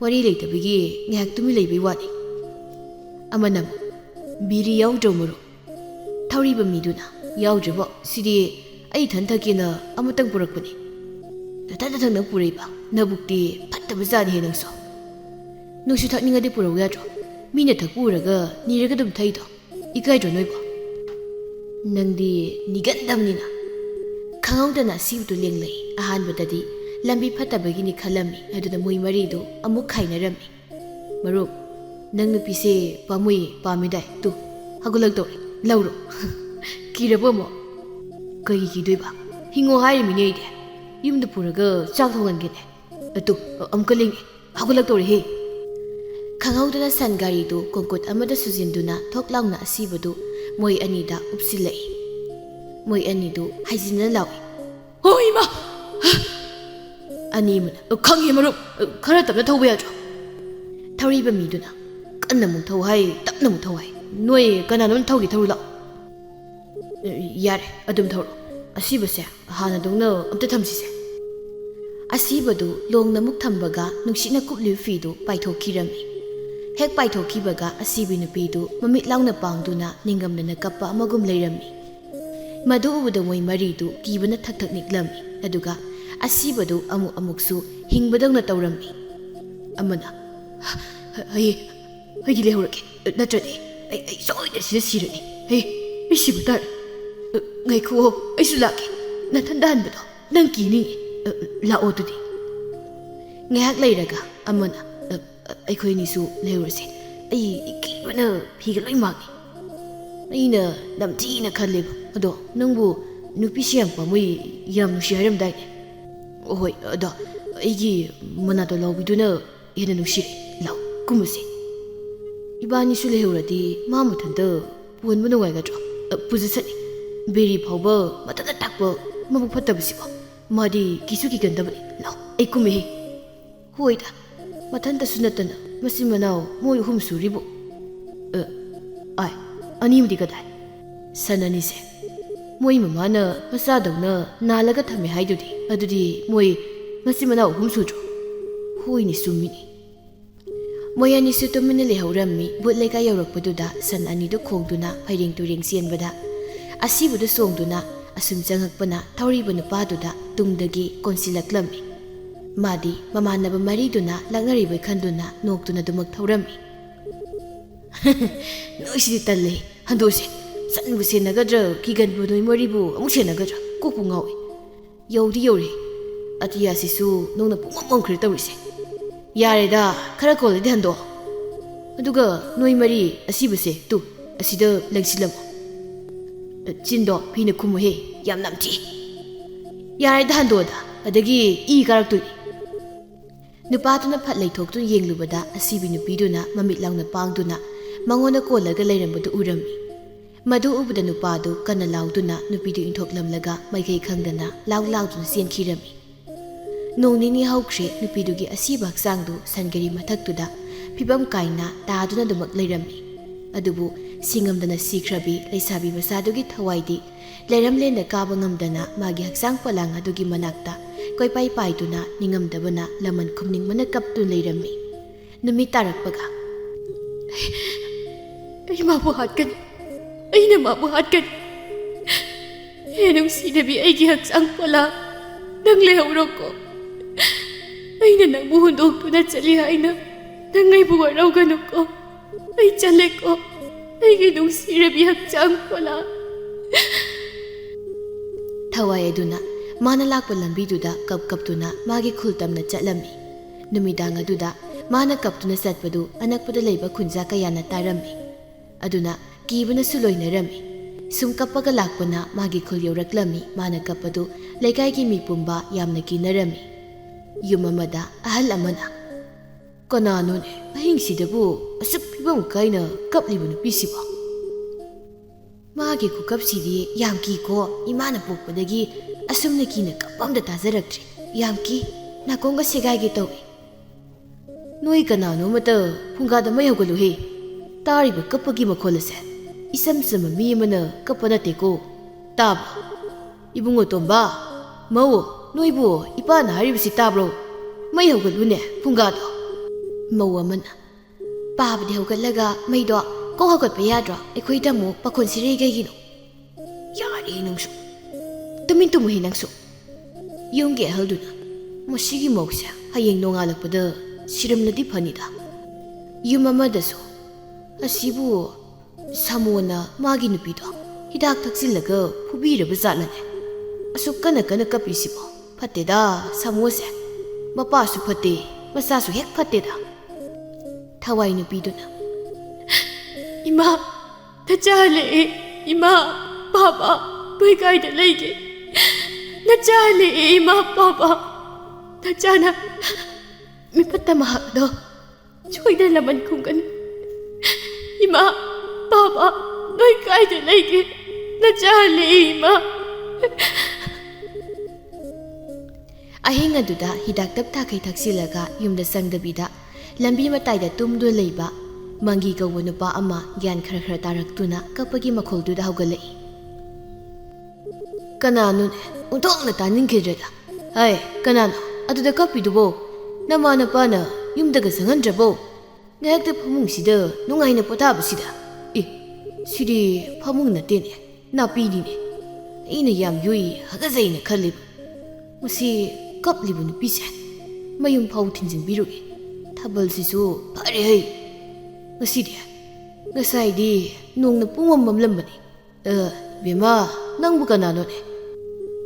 ꯋꯥꯔꯤ ꯂꯩꯇꯕꯒꯤ ꯉꯥꯏꯍꯥꯛ ꯇꯨꯃꯤꯟ ꯂꯩꯕꯩ ꯋꯥꯅꯤ ꯑꯃꯅ ꯑꯃꯨꯛ ꯕꯤꯔꯤ ꯌꯥꯎꯗ꯭ꯔꯣ ꯃꯔꯨꯞ ꯊꯧꯔꯤꯕ ꯃꯤꯗꯨꯅ ꯌꯥꯎꯗ꯭ꯔꯤꯕꯣ ꯁꯤꯗꯤ ꯑꯩ ꯏꯊꯟ ꯊꯛꯀꯦꯅ ꯑꯃꯇꯪ ꯄꯨꯔꯛꯄꯅꯤ ꯅꯊꯟ ꯊꯛꯅ ꯄꯨꯔꯛꯏꯕ ꯅꯕꯨꯛꯇꯤ ꯐꯠꯇꯕ ꯖꯥꯠꯅꯤꯍꯦ ꯅꯪꯁꯨ ꯊꯛꯅꯤꯡꯉꯗꯤ ꯄꯨꯔꯛꯎ ꯌꯥꯗ꯭ꯔꯣ ꯃꯤꯅ ꯊꯛꯄ ꯎꯔꯒ ꯅꯤꯔꯒ ꯑꯗꯨꯝ ꯊꯛꯏꯗꯣ ꯏꯀꯥꯏꯗ꯭ꯔꯣ ꯅꯣꯏꯕꯣ ꯅꯪꯗꯤ ꯅꯤꯒꯟꯗꯕꯅꯤꯅ ꯈꯪꯍꯧꯗꯅ ꯑꯁꯤꯕꯗꯨ ꯂꯦꯡꯂꯛꯏ ꯑꯍꯥꯟꯕꯗꯗꯤ ꯂꯝꯕꯤ ꯐꯠꯇꯕꯒꯤꯅꯤ ꯈꯜꯂꯝꯃꯤ ꯑꯗꯨꯗ ꯃꯣꯏ ꯃꯔꯤꯗꯨ ꯑꯃꯨꯛ ꯈꯥꯏꯅꯔꯝꯃꯤ ꯃꯔꯨꯞ ꯅꯪ ꯅꯨꯄꯤꯁꯦ ꯄꯥꯝꯃꯨꯏ ꯄꯥꯝꯃꯤꯗꯥꯏ ꯇꯨ ꯍꯧꯒꯠꯂꯛꯇꯧꯔꯦ ꯂꯧꯔꯣ ꯀꯤꯔꯕꯣ ꯑꯃꯨꯛ ꯀꯩꯒꯤ ꯀꯤꯗꯣꯏꯕ ꯍꯤꯡꯉꯣ ꯍꯥꯏꯔꯤꯃꯤꯅꯦ ꯑꯩꯗꯤ ꯌꯨꯝꯗ ꯄꯨꯔꯒ ꯆꯥꯛ ꯊꯣꯡꯍꯟꯒꯦꯅꯦ ꯑꯗꯨ ꯑꯃꯨꯛꯀ ꯂꯦꯡꯉꯦ ꯍꯧꯒꯠꯂꯛꯇꯧꯔꯦꯍꯦ ꯈꯪꯍꯧꯗꯅ ꯁꯟ ꯒꯥꯔꯤꯗꯨ ꯀꯣꯡꯀꯨꯠ ꯑꯃꯗ ꯁꯨꯖꯤꯟꯗꯨꯅ ꯊꯣꯛ ꯂꯥꯎꯅ ꯑꯁꯤꯕꯗꯨ ꯃꯣꯏ ꯑꯅꯤꯗ ꯎꯞꯁꯤꯜꯂꯛꯏ ꯃꯣꯏ ꯑꯅꯤꯗꯨ ꯍꯥꯏꯖꯤꯟꯅ ꯂꯥꯎꯏ ꯍꯣꯏ ꯏꯃꯥ ꯑꯅꯤ ꯑꯃꯅ ꯈꯪꯉꯦ ꯃꯔꯨꯞ ꯈꯔ ꯇꯞꯅ ꯊꯧꯕ ꯌꯥꯗ꯭ꯔꯣ ꯊꯧꯔꯤꯕ ꯃꯤꯗꯨꯅ ꯀꯟꯅ ꯑꯃꯨꯛ ꯊꯧ ꯍꯥꯏ ꯇꯞꯅ ꯑꯃꯨꯛ ꯊꯧ ꯍꯥꯏ ꯅꯣꯏ ꯀꯅꯥꯅꯣꯝ ꯊꯧꯒꯦ ꯊꯧꯔꯨ ꯂꯥꯛꯑꯣ ꯌꯥꯔꯦ ꯑꯗꯨꯝ ꯊꯧꯔꯣ ꯑꯁꯤꯕꯁꯦ ꯍꯥꯟꯅꯗꯧꯅ ꯑꯝꯇ ꯊꯝꯁꯤꯁꯦ ꯑꯁꯤꯕꯗꯨ ꯂꯣꯡꯅ ꯑꯃꯨꯛ ꯊꯝꯕꯒ ꯅꯨꯡꯁꯤꯠꯅ ꯀꯨꯞꯂꯤꯕ ꯐꯤꯗꯨ ꯄꯥꯏꯊꯣꯛꯈꯤꯔꯝꯃꯤ ꯍꯦꯛ ꯄꯥꯏꯊꯣꯛꯈꯤꯕꯒ ꯑꯁꯤꯕꯤ ꯅꯨꯄꯤꯗꯨ ꯃꯃꯤꯠ ꯂꯥꯎꯅ ꯄꯥꯡꯗꯨꯅ ꯅꯤꯡꯒꯝꯗꯅ ꯀꯞꯄ ꯑꯃꯒꯨꯝ ꯂꯩꯔꯝꯃꯤ ꯃꯗꯨ ꯎꯕꯗ ꯃꯣꯏ ꯃꯔꯤꯗꯨ ꯀꯤꯕꯅ ꯊꯛ ꯊꯛ ꯅꯤꯛꯂꯝꯃꯤ ꯑꯗꯨꯒ ꯑꯁꯤꯕꯗꯨ ꯑꯃꯨꯛ ꯑꯃꯨꯛꯁꯨ ꯍꯤꯡꯕꯗꯧꯅ ꯇꯧꯔꯝꯃꯤ ꯑꯃꯅ ꯑꯩꯒꯤ ꯂꯩꯍꯧꯔꯒꯦ ꯅꯠꯇ꯭ꯔꯗꯤ ꯑꯩ ꯁꯣꯏꯗꯅ ꯁꯤꯗ ꯁꯤꯔꯅꯤ ꯑꯩ ꯁꯤꯕ ꯇꯥꯔꯦ ꯉꯥꯏꯈꯣ ꯑꯩꯁꯨ ꯂꯥꯛꯀꯦ ꯅꯊꯟꯗ ꯍꯟꯕꯗꯣ ꯅꯪ ꯀꯤꯅꯤꯡꯉꯤ ꯂꯥꯛꯑꯣ ꯑꯗꯨꯗꯤ ꯉꯥꯏꯍꯥꯛ ꯂꯩꯔꯒ ꯑꯃꯅ ꯑꯩꯈꯣꯏ ꯑꯅꯤꯁꯨ ꯂꯩꯍꯧꯔꯁꯦ ꯑꯩ ꯀꯤꯕꯅ ꯐꯤꯒ ꯂꯣꯏ ꯃꯥꯡꯉꯤ ꯑꯩꯅ ꯅꯝꯊꯤꯅ ꯈꯜꯂꯦꯕ ꯑꯗꯣ ꯅꯪꯕꯨ ꯅꯨꯄꯤꯁꯤ ꯌꯥꯝ ꯄꯥꯝꯃꯨꯏ ꯌꯥꯝ ꯅꯨꯡꯁꯤ ꯍꯥꯏꯔꯝꯗꯥꯏꯅꯦ ꯍꯣꯏ ꯑꯗꯣ ꯑꯩꯒꯤ ꯃꯅꯥꯇꯣꯟ ꯂꯥꯎꯕꯤꯗꯨꯅ ꯍꯦꯟꯅ ꯅꯨꯡꯁꯤꯔꯦ ꯂꯥꯎ ꯀꯨꯝꯃꯁꯦ 이반이수 레오라디 마무탄다 원문의 와이가죠 부즈사니 베리 파우버 마타다 딱버 마부 파타부시고 마디 기수기 간다버니 라오 에이쿠메 호이다 마탄다 수나타나 마시마나오 모이 훔수리보 아이 아니무디 가다이 사나니세 모이 마마나 마사다우나 나라가 타메 하이두디 아두디 모이 마시마나오 훔수죠 호이니 수미니 ꯃꯣꯏ ꯑꯅꯤꯁꯨ ꯇꯨꯃꯤꯟꯅ ꯂꯩꯍꯧꯔꯝꯃꯤ ꯕꯨꯠ ꯂꯩꯀꯥꯏ ꯌꯧꯔꯛꯄꯗꯨꯗ ꯁꯟ ꯑꯅꯤꯗꯨ ꯈꯣꯡꯗꯨꯅ ꯐꯩꯔꯦꯡ ꯇꯨꯔꯦꯡ ꯆꯦꯟꯕꯗ ꯑꯁꯤꯕꯗꯨ ꯆꯣꯡꯗꯨꯅ ꯑꯁꯨꯝ ꯆꯪꯉꯛꯄꯅ ꯊꯧꯔꯤꯕ ꯅꯨꯄꯥꯗꯨꯗ ꯇꯨꯡꯗꯒꯤ ꯀꯣꯟꯁꯤꯜꯂꯛꯂꯝꯃꯤ ꯃꯥꯗꯤ ꯃꯃꯥꯟꯅꯕ ꯃꯔꯤꯗꯨꯅ ꯂꯛꯅꯔꯤꯕꯩ ꯈꯟꯗꯨꯅ ꯅꯣꯛꯇꯨꯅ ꯑꯗꯨꯃꯛ ꯊꯧꯔꯝꯃꯤ ꯅꯣꯏꯁꯤꯗꯤ ꯇꯜꯂꯦ ꯍꯟꯗꯣꯛꯁꯦ ꯁꯟꯕꯨ ꯁꯦꯟꯅꯒꯗ꯭ꯔꯥ ꯀꯤꯒꯟꯕ ꯅꯣꯏ ꯃꯔꯤꯕꯨ ꯑꯃꯨꯛ ꯁꯦꯟꯅꯒꯗ꯭ꯔꯥ ꯀꯣꯛꯄꯨ ꯉꯥꯎꯏ ꯌꯧꯗꯤ ꯌꯧꯔꯦ ꯑꯇꯤꯌꯥꯁꯤꯁꯨ ꯅꯣꯡꯅ ꯄꯨꯡꯃꯝ ꯃꯝꯈ꯭ꯔꯦ ꯇꯧꯔꯤꯁꯦ ꯌꯥꯔꯦꯗ ꯈꯔ ꯀꯣꯜꯂꯗꯤ ꯍꯟꯗꯣꯛꯑꯣ ꯑꯗꯨꯒ ꯅꯣꯏ ꯃꯔꯤ ꯑꯁꯤꯕꯁꯦ ꯇꯨ ꯑꯁꯤꯗ ꯂꯪꯁꯤꯜꯂꯝꯃꯣ ꯆꯤꯟꯗꯣ ꯐꯤꯅ ꯈꯨꯝꯃꯨꯍꯦ ꯌꯥꯝ ꯅꯝꯊꯤ ꯌꯥꯔꯦꯗ ꯍꯟꯗꯣꯛꯑꯗ ꯑꯗꯒꯤ ꯏ ꯀꯥꯔꯛꯇꯣꯏꯅꯤ ꯅꯨꯄꯥꯗꯨꯅ ꯐꯠ ꯂꯩꯊꯣꯛꯇꯨꯅ ꯌꯦꯡꯂꯨꯕꯗ ꯑꯁꯤꯕꯤ ꯅꯨꯄꯤꯗꯨꯅ ꯃꯃꯤꯠ ꯂꯥꯎꯅ ꯄꯥꯡꯗꯨꯅ ꯃꯉꯣꯟꯗ ꯀꯣꯜꯂꯒ ꯂꯩꯔꯝꯕꯗꯨ ꯎꯔꯝꯃꯤ ꯃꯗꯨ ꯎꯕꯗ ꯅꯨꯄꯥꯗꯨ ꯀꯟꯅ ꯂꯥꯎꯗꯨꯅ ꯅꯨꯄꯤꯗꯨ ꯏꯟꯊꯣꯛꯂꯝꯂꯒ ꯃꯥꯏꯀꯩ ꯈꯪꯗꯅ ꯂꯥꯎꯗꯨꯅ ꯆꯦꯟꯈꯤꯔꯝꯃꯤ ꯅꯣꯡ ꯅꯤꯅꯤ ꯍꯧꯈ꯭ꯔꯦ ꯅꯨꯄꯤꯗꯨꯒꯤ ꯑꯁꯤꯕ ꯍꯛꯆꯥꯡꯗꯨ ꯁꯟꯒꯔꯤ ꯃꯊꯛꯇꯨꯗ ꯐꯤꯕꯝ ꯀꯥꯏꯅ ꯇꯥꯗꯨꯅ ꯑꯗꯨꯃꯛ ꯂꯩꯔꯝꯃꯤ ꯑꯗꯨꯕꯨ ꯁꯤꯡꯉꯝꯗꯅ ꯁꯤꯈ꯭ꯔꯕꯤ ꯂꯩꯁꯥꯕꯤ ꯃꯆꯥꯗꯨꯒꯤ ꯊꯋꯥꯏꯗꯤ ꯂꯩꯔꯝꯂꯦꯟꯗ ꯀꯥꯕ ꯉꯝꯗꯅ ꯃꯥꯒꯤ ꯍꯛꯆꯥꯡ ꯄꯣꯂꯥꯡ ꯑꯗꯨꯒꯤ ꯃꯅꯥꯛꯇ ꯀꯣꯏꯄꯥꯏ ꯄꯥꯏꯗꯨꯅ ꯅꯤꯡꯉꯝꯗꯕꯅ ꯂꯃꯟ ꯈꯨꯝꯅꯤꯡꯕꯅ ꯀꯞꯇꯨꯅ ꯂꯩꯔꯝꯃꯤ ꯅꯨꯃꯤꯠ ꯇꯥꯔꯛꯄꯒ ꯑꯩ ꯃꯥꯕꯨ ꯍꯥꯠꯀꯅꯤ ꯑꯩꯅ ꯃꯥꯕꯨ ꯍꯥꯠꯀꯅꯤ ꯍꯦ ꯅꯨꯡꯁꯤꯅꯕꯤ ꯑꯩꯒꯤ ꯍꯛꯆꯥꯡ ꯄꯣꯂꯥꯡ ꯅꯪ ꯂꯩꯍꯧꯔꯣꯀꯣ ꯑꯩꯅ ꯅꯪꯕꯨ ꯍꯨꯟꯗꯣꯛꯇꯨꯅ ꯆꯠꯂꯤ ꯍꯥꯏꯅ ꯅꯪ ꯑꯩꯕꯨ ꯋꯥꯔꯧꯒꯅꯨꯀꯣ ꯑꯩ ꯆꯠꯂꯦꯀꯣ ꯑꯩꯒꯤ ꯅꯨꯡꯁꯤꯔꯕꯤ ꯍꯛꯆꯥꯡ ꯄꯣꯂꯥꯡ ꯊꯋꯥꯏ ꯑꯗꯨꯅ ꯃꯥꯅ ꯂꯥꯛꯄ ꯂꯝꯕꯤꯗꯨꯗ ꯀꯞꯇꯨꯅ ꯃꯥꯒꯤ ꯈꯨꯜꯇꯝꯅ ꯆꯠꯂꯝꯃꯤ ꯅꯨꯃꯤꯗꯥꯡ ꯑꯗꯨꯗ ꯃꯥꯅ ꯀꯞꯇꯨꯅ ꯆꯠꯄꯗꯨ ꯑꯅꯛꯄꯗ ꯂꯩꯕ ꯈꯨꯟꯖꯥ ꯀꯌꯥꯅ ꯇꯥꯔꯝꯃꯤ ꯑꯗꯨꯅ ꯀꯤꯕꯅꯁꯨ ꯂꯣꯏꯅꯔꯝꯃꯤ ꯁꯨꯝ ꯀꯞꯄꯒ ꯂꯥꯛꯄꯅ ꯃꯥꯒꯤ ꯈꯨꯜ ꯌꯧꯔꯛꯂꯝꯃꯤ ꯃꯥꯅ ꯀꯞꯄꯗꯨ ꯂꯩꯀꯥꯏꯒꯤ ꯃꯤ ꯄꯨꯝꯕ ꯌꯥꯝꯅ ꯀꯤꯅꯔꯝꯃꯤ ꯌꯨꯝ ꯑꯃꯗ ꯑꯍꯜ ꯑꯃꯅ ꯀꯅꯥꯅꯣꯅꯦ ꯑꯍꯤꯡꯁꯤꯗꯕꯨ ꯑꯁꯨꯛ ꯐꯤꯕꯝ ꯀꯥꯏꯅ ꯀꯞꯂꯤꯕ ꯅꯨꯄꯤꯁꯤꯕꯣ ꯃꯥꯒꯤ ꯈꯨꯀꯞꯁꯤꯗꯤ ꯌꯥꯝ ꯀꯤꯀꯣ ꯏꯃꯥꯅ ꯄꯣꯛꯄꯗꯒꯤ ꯑꯁꯨꯝꯅ ꯀꯤꯅ ꯀꯞꯄ ꯑꯝꯇ ꯇꯥꯖꯔꯛꯇ꯭ꯔꯤ ꯌꯥꯝ ꯀꯤ ꯅꯥꯀꯣꯡꯒ ꯁꯦꯒꯥꯏꯒꯦ ꯇꯧꯏ ꯅꯣꯏ ꯀꯅꯥꯅꯣꯃꯇ ꯐꯨꯡꯒꯥꯗ ꯃꯩ ꯍꯧꯒꯠꯂꯨꯍꯦ ꯇꯥꯔꯤꯕ ꯀꯞꯄꯒꯤ ꯃꯈꯣꯜ ꯑꯁꯦ ꯏꯆꯝ ꯆꯝꯕ ꯃꯤ ꯑꯃꯅ ꯀꯞꯄ ꯅꯠꯇꯦꯀꯣ ꯇꯥꯕ꯭ꯔꯣ ꯏꯕꯨꯡꯉꯣ ꯇꯣꯝꯕ ꯃꯧ ꯅꯣꯏꯕꯨ ꯏꯄꯥꯅ ꯍꯥꯏꯔꯤꯕꯁꯤ ꯇꯥꯕ꯭ꯔꯣ ꯃꯩ ꯍꯧꯒꯠꯂꯨꯅꯦ ꯐꯨꯡꯒꯥꯗꯣ ꯃꯧ ꯑꯃꯅ ꯄꯥꯕꯗꯤ ꯍꯧꯒꯠꯂꯒ ꯃꯩꯗꯣ ꯀꯣꯛ ꯍꯧꯒꯠꯄ ꯌꯥꯗ꯭ꯔꯣ ꯑꯩꯈꯣꯏꯗ ꯑꯃꯨꯛ ꯄꯥꯈꯣꯟ ꯁꯤꯔꯩ ꯀꯩꯒꯤꯅꯣ ꯌꯥꯔꯦ ꯅꯪꯁꯨ ꯇꯨꯃꯤꯟ ꯇꯨꯝꯃꯨꯍꯦ ꯅꯪꯁꯨ ꯌꯨꯝꯒꯤ ꯑꯍꯜꯗꯨꯅ ꯃꯁꯤꯒꯤ ꯃꯧꯁꯦ ꯍꯌꯦꯡ ꯅꯣꯡꯉꯥꯜꯂꯛꯄꯗ ꯁꯤꯔꯝꯂꯗꯤ ꯐꯅꯤꯗ ꯌꯨꯝ ꯑꯃꯗꯁꯨ ꯑꯁꯤꯕꯨ ꯁꯥꯃꯣꯅ ꯃꯥꯒꯤ ꯅꯨꯄꯤꯗꯣ ꯍꯤꯗꯥꯛ ꯊꯛꯆꯤꯜꯂꯒ ꯐꯨꯕꯤꯔꯕ ꯖꯥꯠꯂꯅꯦ ꯑꯁꯨꯛ ꯀꯟꯅ ꯀꯞꯄꯤꯁꯤꯕꯣ ꯐꯠꯇꯦꯗ ꯁꯥꯃꯣꯁꯦ ꯃꯄꯥꯁꯨ ꯐꯠꯇꯦ ꯃꯆꯥꯁꯨ ꯍꯦꯛ ꯐꯠꯇꯦꯗ ꯊꯋꯥꯏ ꯅꯨꯄꯤꯗꯨꯅ ꯏꯃꯥ ꯅꯆꯥ ꯍꯜꯂꯛꯑꯦ ꯏꯃꯥ ꯄꯥꯄꯥ ꯅꯣꯏ ꯀꯥꯏꯗ ꯂꯩꯒꯦ ꯅꯆꯥ ꯍꯜꯂꯛꯑꯦ ꯏꯃꯥ ꯄꯥꯄꯥ ꯅꯆꯥꯅ ꯃꯤꯐꯠꯇ ꯃꯍꯥꯛꯗꯣ ꯁꯣꯏꯗꯅ ꯂꯃꯟ ꯈꯨꯝꯒꯅꯤ ꯏꯃꯥ ꯄꯥꯄꯥ ꯅꯣꯏ ꯀꯥꯏꯗ ꯂꯩꯒꯦ ꯅꯆꯥ ꯍꯜꯂꯛꯑꯦ ꯏꯃꯥ ꯑꯍꯤꯡ ꯑꯗꯨꯗ ꯍꯤꯗꯥꯛ ꯇꯞꯇꯥꯈꯩ ꯊꯛꯆꯤꯜꯂꯒ ꯌꯨꯝꯗ ꯆꯪꯗꯕꯤꯗ ꯂꯝꯕꯤ ꯃꯇꯥꯏꯗ ꯇꯨꯝꯗꯨꯅ ꯂꯩꯕ ꯃꯪꯒꯤ ꯀꯧꯕ ꯅꯨꯄꯥ ꯑꯃ ꯒ꯭ꯌꯥꯟ ꯈꯔ ꯇꯥꯔꯛꯇꯨꯅ ꯀꯞꯄꯒꯤ ꯃꯈꯣꯜꯗꯨꯗ ꯍꯧꯒꯠꯂꯛꯏ ꯀꯅꯥꯅꯣꯅꯦ ꯑꯣꯟꯊꯣꯛꯅ ꯇꯥꯅꯤꯡꯈꯤꯗ꯭ꯔꯦꯗ ꯍꯥꯏ ꯀꯅꯥꯅꯣ ꯑꯗꯨꯗ ꯀꯞꯄꯤꯗꯨꯕꯣ ꯅꯃꯥ ꯅꯄꯥꯅ ꯌꯨꯝꯗꯒ ꯆꯪꯍꯟꯗ꯭ꯔꯕꯣ ꯉꯥꯏꯍꯥꯛꯇ ꯐꯃꯨꯡꯁꯤꯗ ꯅꯨꯡꯉꯥꯏꯅ ꯄꯣꯊꯥꯕꯁꯤꯗ ꯁꯤꯗꯤ ꯐꯃꯨꯡ ꯅꯠꯇꯦꯅꯦ ꯅꯥꯄꯤꯅꯤꯅꯦ ꯑꯩꯅ ꯌꯥꯝ ꯌꯣꯛꯏ ꯍꯒꯖꯩꯅ ꯈꯜꯂꯤꯕ ꯃꯁꯤ ꯀꯞꯂꯤꯕ ꯅꯨꯄꯤꯁꯦ ꯃꯌꯨꯝ ꯐꯥꯎ ꯊꯤꯟꯖꯤꯟꯕꯤꯔꯨꯒꯦ ꯊꯥꯕꯜꯁꯤꯁꯨ ꯐꯔꯦ ꯍꯩ ꯉꯁꯤꯗꯤ ꯉꯁꯥꯏꯗꯤ ꯅꯣꯡꯅ ꯄꯨꯡꯃꯝ ꯃꯝꯂꯝꯕꯅꯤ ꯕꯦꯝꯃ ꯅꯪꯕꯨ ꯀꯅꯥꯅꯣꯅꯦ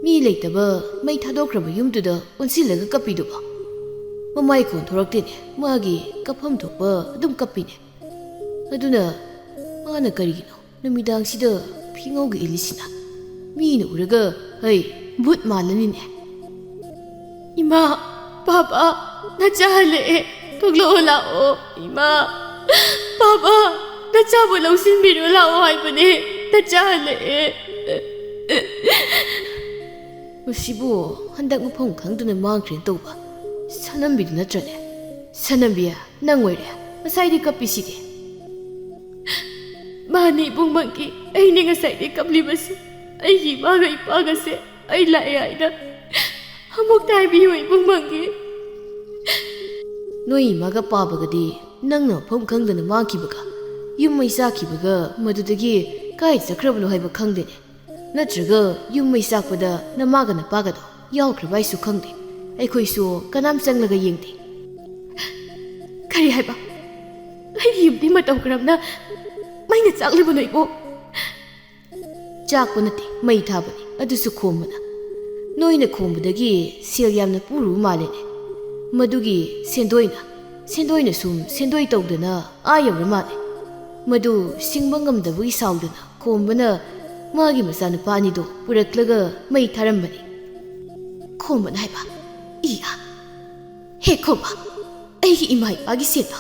ꯃꯤ ꯂꯩꯇꯕ ꯃꯩ ꯊꯥꯗꯣꯛꯈ꯭ꯔꯕ ꯌꯨꯝꯗꯨꯗ ꯑꯣꯟꯁꯤꯜꯂꯒ ꯀꯞꯄꯤꯗꯨꯕꯣ ꯃꯃꯥꯏ ꯈꯣꯟ ꯊꯣꯔꯛꯇꯦꯅꯦ ꯃꯥꯒꯤ ꯀꯞꯐꯝ ꯊꯣꯛꯄ ꯑꯗꯨꯝ ꯀꯞꯄꯤꯅꯦ ꯑꯗꯨꯅ ꯃꯥꯅ ꯀꯔꯤꯒꯤꯅꯣ ꯅꯨꯃꯤꯗꯥꯡꯁꯤꯗ ꯐꯤꯉꯧꯒ ꯏꯜꯂꯤꯁꯤꯅ ꯃꯤꯅ ꯎꯔꯒ ꯍꯩ ꯚꯨꯠ ꯃꯥꯜꯂꯅꯤꯅꯦ ꯏꯃꯥ ꯄꯥꯄꯥ ꯅꯆꯥ ꯍꯜꯂꯛꯑꯦ ꯊꯣꯛꯂꯛꯑꯣ ꯂꯥꯛꯑꯣ ꯏꯃꯥ ꯄꯥꯄꯥ ꯅꯆꯥꯕꯨ ꯂꯧꯁꯤꯟꯕꯤꯔꯣ ꯂꯥꯛꯑꯣ ꯍꯥꯏꯕꯅꯦ ꯅꯆꯥ ꯍꯜꯂꯛꯑꯦ ꯃꯁꯤꯕꯨ ꯍꯟꯗꯛ ꯃꯐꯝ ꯈꯪꯗꯨꯅ ꯃꯥꯡꯈ꯭ꯔꯦꯅ ꯇꯧꯕ ꯁꯅꯝꯕꯤꯗꯨ ꯅꯠꯇ꯭ꯔꯅꯦ ꯁꯅꯝꯕꯤ ꯅꯪ ꯑꯣꯏꯔꯦ ꯉꯁꯥꯏꯗꯤ ꯀꯞꯄꯤꯁꯤꯗꯤ ꯃꯥꯅꯤ ꯏꯕꯨꯡꯃꯛꯀꯤ ꯑꯩꯅꯦ ꯉꯁꯥꯏꯗꯤ ꯀꯞꯂꯤꯕꯁꯤ ꯑꯩꯒꯤ ꯏꯃꯥꯒ ꯏꯄꯥꯒꯁꯦ ꯑꯩ ꯂꯥꯛꯑꯦ ꯍꯥꯏꯅ ꯑꯃꯨꯛꯇ ꯍꯥꯏꯕꯤꯌꯨ ꯏꯕꯨꯡꯃꯛꯀꯤ ꯅꯣꯏ ꯏꯃꯥꯒ ꯄꯥꯕꯒꯗꯤ ꯅꯪꯅ ꯃꯐꯝ ꯈꯪꯗꯅ ꯃꯥꯡꯈꯤꯕꯒ ꯌꯨꯝ ꯃꯩ ꯆꯥꯛꯈꯤꯕꯒ ꯃꯗꯨꯗꯒꯤ ꯀꯥꯏ ꯆꯠꯈ꯭ꯔꯕꯅꯣ ꯍꯥꯏꯕ ꯈꯪꯗꯦꯅꯦ ꯅꯠꯇ꯭ꯔꯒ ꯌꯨꯝ ꯃꯩ ꯆꯥꯛꯄꯗ ꯅꯃꯥꯒ ꯅꯄꯥꯒꯗꯣ ꯌꯥꯎꯈ꯭ꯔꯕ ꯑꯩꯁꯨ ꯈꯪꯗꯦ ꯑꯩꯈꯣꯏꯁꯨ ꯀꯅꯥꯝ ꯆꯪꯂꯒ ꯌꯦꯡꯗꯦ ꯀꯔꯤ ꯍꯥꯏꯕ ꯑꯩꯒꯤ ꯌꯨꯝꯗꯤ ꯃꯇꯧ ꯀꯔꯝꯅ ꯃꯩꯅ ꯆꯥꯛꯂꯤꯕꯅꯣ ꯏꯕꯣ ꯆꯥꯛꯄ ꯅꯠꯇꯦ ꯃꯩ ꯊꯥꯕꯅꯤ ꯑꯗꯨꯁꯨ ꯈꯣꯝꯕꯅ ꯅꯣꯏꯅ ꯈꯣꯝꯕꯗꯒꯤ ꯁꯦꯜ ꯌꯥꯝꯅ ꯄꯨꯔꯨꯕ ꯃꯥꯜꯂꯦꯅꯦ ꯃꯗꯨꯒꯤ ꯁꯦꯟꯗꯣꯏꯅ ꯁꯦꯟꯗꯣꯏꯅ ꯁꯨꯝ ꯁꯦꯟꯗꯣꯏ ꯇꯧꯗꯅ ꯌꯧꯔ ꯃꯥꯜꯂꯦ ꯃꯗꯨ ꯁꯤꯡꯕ ꯉꯝꯗꯕꯒꯤ ꯁꯥꯎꯗꯅ ꯈꯣꯝꯕꯅ ꯃꯥꯒꯤ ꯃꯆꯥꯅꯨꯄꯥ ꯑꯅꯤꯗꯣ ꯄꯨꯔꯛꯂꯒ ꯃꯩ ꯊꯥꯔꯝꯕꯅꯤ ꯈꯣꯝꯕꯅ ꯍꯥꯏꯕ ꯍꯦ ꯈꯣꯝꯕ ꯑꯩꯒꯤ ꯏꯃꯥ ꯏꯄꯥꯒꯤ ꯁꯦꯟꯗꯣ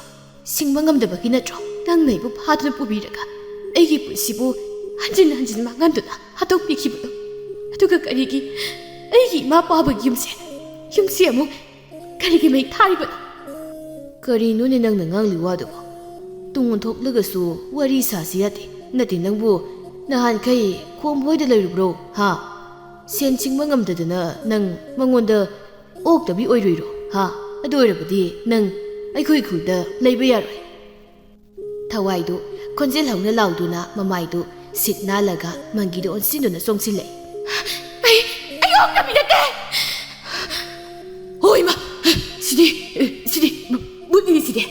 ꯁꯤꯡꯕ ꯉꯝꯗꯕꯒꯤ ꯅꯠꯇ꯭ꯔꯣ ꯅꯪꯅ ꯑꯩꯕꯨ ꯐꯥꯗꯨꯅ ꯄꯨꯕꯤꯔꯒ ꯑꯩꯒꯤ ꯄꯨꯟꯁꯤꯕꯨ ꯍꯟꯖꯤꯟ ꯍꯟꯖꯤꯟ ꯃꯥꯡꯍꯟꯗꯨꯅ ꯍꯥꯠꯇꯣꯛꯄꯤꯈꯤꯕꯗꯣ ꯑꯗꯨꯒ ꯀꯔꯤꯒꯤ ꯑꯩꯒꯤ ꯏꯃꯥ ꯄꯥꯕꯒꯤ ꯌꯨꯝꯁꯦ ꯑꯃꯨꯛ ꯀꯔꯤꯒꯤ ꯃꯩ ꯊꯥꯔꯤꯕꯅꯣ ꯀꯔꯤꯅꯣꯅꯦ ꯅꯪꯅ ꯉꯥꯡꯂꯤ ꯋꯥꯗꯨꯕꯣ ꯇꯨꯡ ꯑꯣꯟꯊꯣꯛꯂꯒꯁꯨ ꯋꯥꯔꯤ ꯁꯥꯁꯤ ꯌꯥꯗꯦ ꯅꯠꯇꯦ ꯅꯪꯕꯨ ꯅꯍꯥꯟꯈꯩ ꯈꯣꯝꯕ ꯍꯣꯏꯗ ꯂꯩꯔꯨꯕ꯭ꯔꯣ ꯁꯦꯟ ꯁꯤꯡꯕ ꯉꯝꯗꯗꯅ ꯅꯪ ꯃꯉꯣꯟꯗ ꯑꯣꯛꯇꯕꯤ ꯑꯣꯏꯔꯣꯏꯔꯣ ꯑꯗꯨ ꯑꯣꯏꯔꯕꯗꯤ ꯅꯪ ꯑꯩꯈꯣꯏ ꯈꯨꯜꯗ ꯂꯩꯕ ꯌꯥꯔꯣꯏ ꯊꯋꯥꯏꯗꯨ ꯈꯣꯟꯖꯦꯜ ꯍꯧꯅ ꯂꯥꯎꯗꯨꯅ ꯃꯃꯥꯏꯗꯨ ꯁꯤꯠ ꯅꯥꯜꯂꯒ ꯃꯪꯒꯤꯗ ꯑꯣꯟꯁꯤꯟꯗꯨꯅ ꯆꯣꯡꯁꯤꯜꯂꯛꯏ ꯑꯩ ꯑꯣꯛꯇꯕꯤ ꯅꯠꯇꯦ ꯍꯣꯏ ꯃꯥ ꯁꯤꯗꯤ ꯕꯨꯠꯅꯤ ꯁꯤꯗꯤ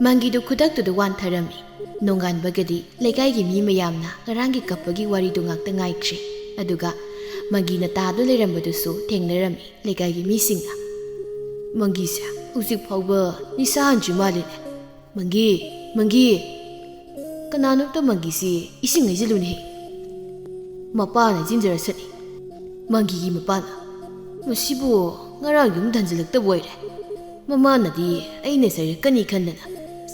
ꯃꯪꯒꯤꯗꯨ ꯈꯨꯗꯛꯇꯨꯗ ꯋꯥꯟꯊꯔꯝꯃꯤ ꯅꯣꯡꯉꯥꯟꯕꯒꯗꯤ ꯂꯩꯀꯥꯏꯒꯤ ꯃꯤ ꯃꯌꯥꯝꯅ ꯉꯔꯥꯡꯒꯤ ꯀꯞꯄꯒꯤ ꯋꯥꯔꯤꯗꯨ ꯉꯥꯛꯇ ꯉꯥꯏꯈ꯭ꯔꯦ ꯑꯗꯨꯒ ꯃꯪꯒꯤꯅ ꯇꯥꯗꯨꯅ ꯂꯩꯔꯝꯕꯗꯨꯁꯨ ꯊꯦꯡꯅꯔꯝꯃꯤ ꯂꯩꯀꯥꯏꯒꯤ ꯃꯤꯁꯤꯡꯅ ꯃꯪꯒꯤꯁꯦ ꯍꯧꯖꯤꯛ ꯐꯥꯎꯕ ꯅꯤꯁꯥ ꯍꯟꯗ꯭ꯔꯤ ꯃꯥꯜꯂꯤꯅꯦ ꯃꯪꯒꯤ ꯀꯅꯥꯅꯣꯝꯇ ꯃꯪꯒꯤꯁꯤ ꯏꯁꯤꯡ ꯍꯩꯖꯤꯜꯂꯨꯅꯦ ꯃꯄꯥꯅ ꯍꯩꯖꯤꯟꯖꯔꯁꯅꯤ ꯃꯪꯒꯤꯒꯤ ꯃꯄꯥꯅ ꯃꯁꯤꯕꯨ ꯉꯔꯥꯡ ꯌꯨꯝ ꯍꯟꯖꯤꯜꯂꯛꯇꯕ ꯑꯣꯏꯔꯦ ꯃꯃꯥꯅꯗꯤ ꯑꯩꯅ ꯆꯩꯔꯛꯀꯅꯤ ꯈꯟꯗꯅ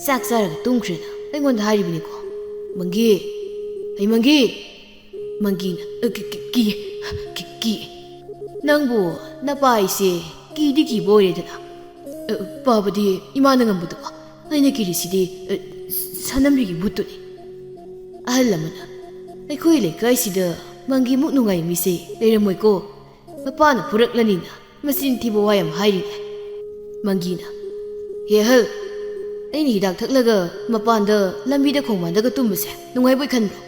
ꯆꯥꯛ ꯆꯥꯔꯒ ꯇꯨꯝꯈ꯭ꯔꯦꯅ ꯑꯩꯉꯣꯟꯗ ꯍꯥꯏꯔꯤꯕꯅꯤꯀꯣ ꯃꯪꯒꯤꯅ ꯀꯤꯌꯦ ꯅꯪꯕꯨ ꯅꯄꯥ ꯑꯩꯁꯦ ꯀꯤꯗꯤ ꯀꯤꯕ ꯑꯣꯏꯔꯦꯗꯅ ꯄꯥꯕꯗꯤ ꯏꯃꯥꯅ ꯉꯝꯕꯗꯨꯕ ꯑꯩꯅ ꯀꯤꯔꯤꯁꯤꯗꯤ ꯁꯅꯝꯕꯤꯒꯤ ꯕꯨꯠꯇꯨꯅꯤ ꯑꯍꯜ ꯑꯃꯅ ꯑꯩꯈꯣꯏ ꯂꯩꯀꯥꯏꯁꯤꯗ ꯃꯪꯒꯤꯃꯨꯛ ꯅꯨꯡꯉꯥꯏ ꯃꯤꯁꯦ ꯂꯩꯔꯝꯃꯣꯏꯀꯣ ꯃꯄꯥꯅ ꯐꯨꯔꯛꯂꯅꯤꯅ ꯃꯆꯤꯟ ꯊꯤꯕ ꯋꯥ ꯌꯥꯝ ꯍꯥꯏꯔꯤꯅꯦ ꯃꯪꯒꯤꯅ ꯑꯍꯜ ꯑꯩꯅ ꯍꯤꯗꯥꯛ ꯊꯛꯂꯒ ꯃꯄꯥꯟꯗ ꯂꯝꯕꯤꯗ ꯈꯣꯡꯕꯥꯟꯗꯒ ꯇꯨꯝꯕꯁꯦ ꯅꯨꯡꯉꯥꯏꯕꯣꯏ ꯈꯟꯕ꯭ꯔꯣ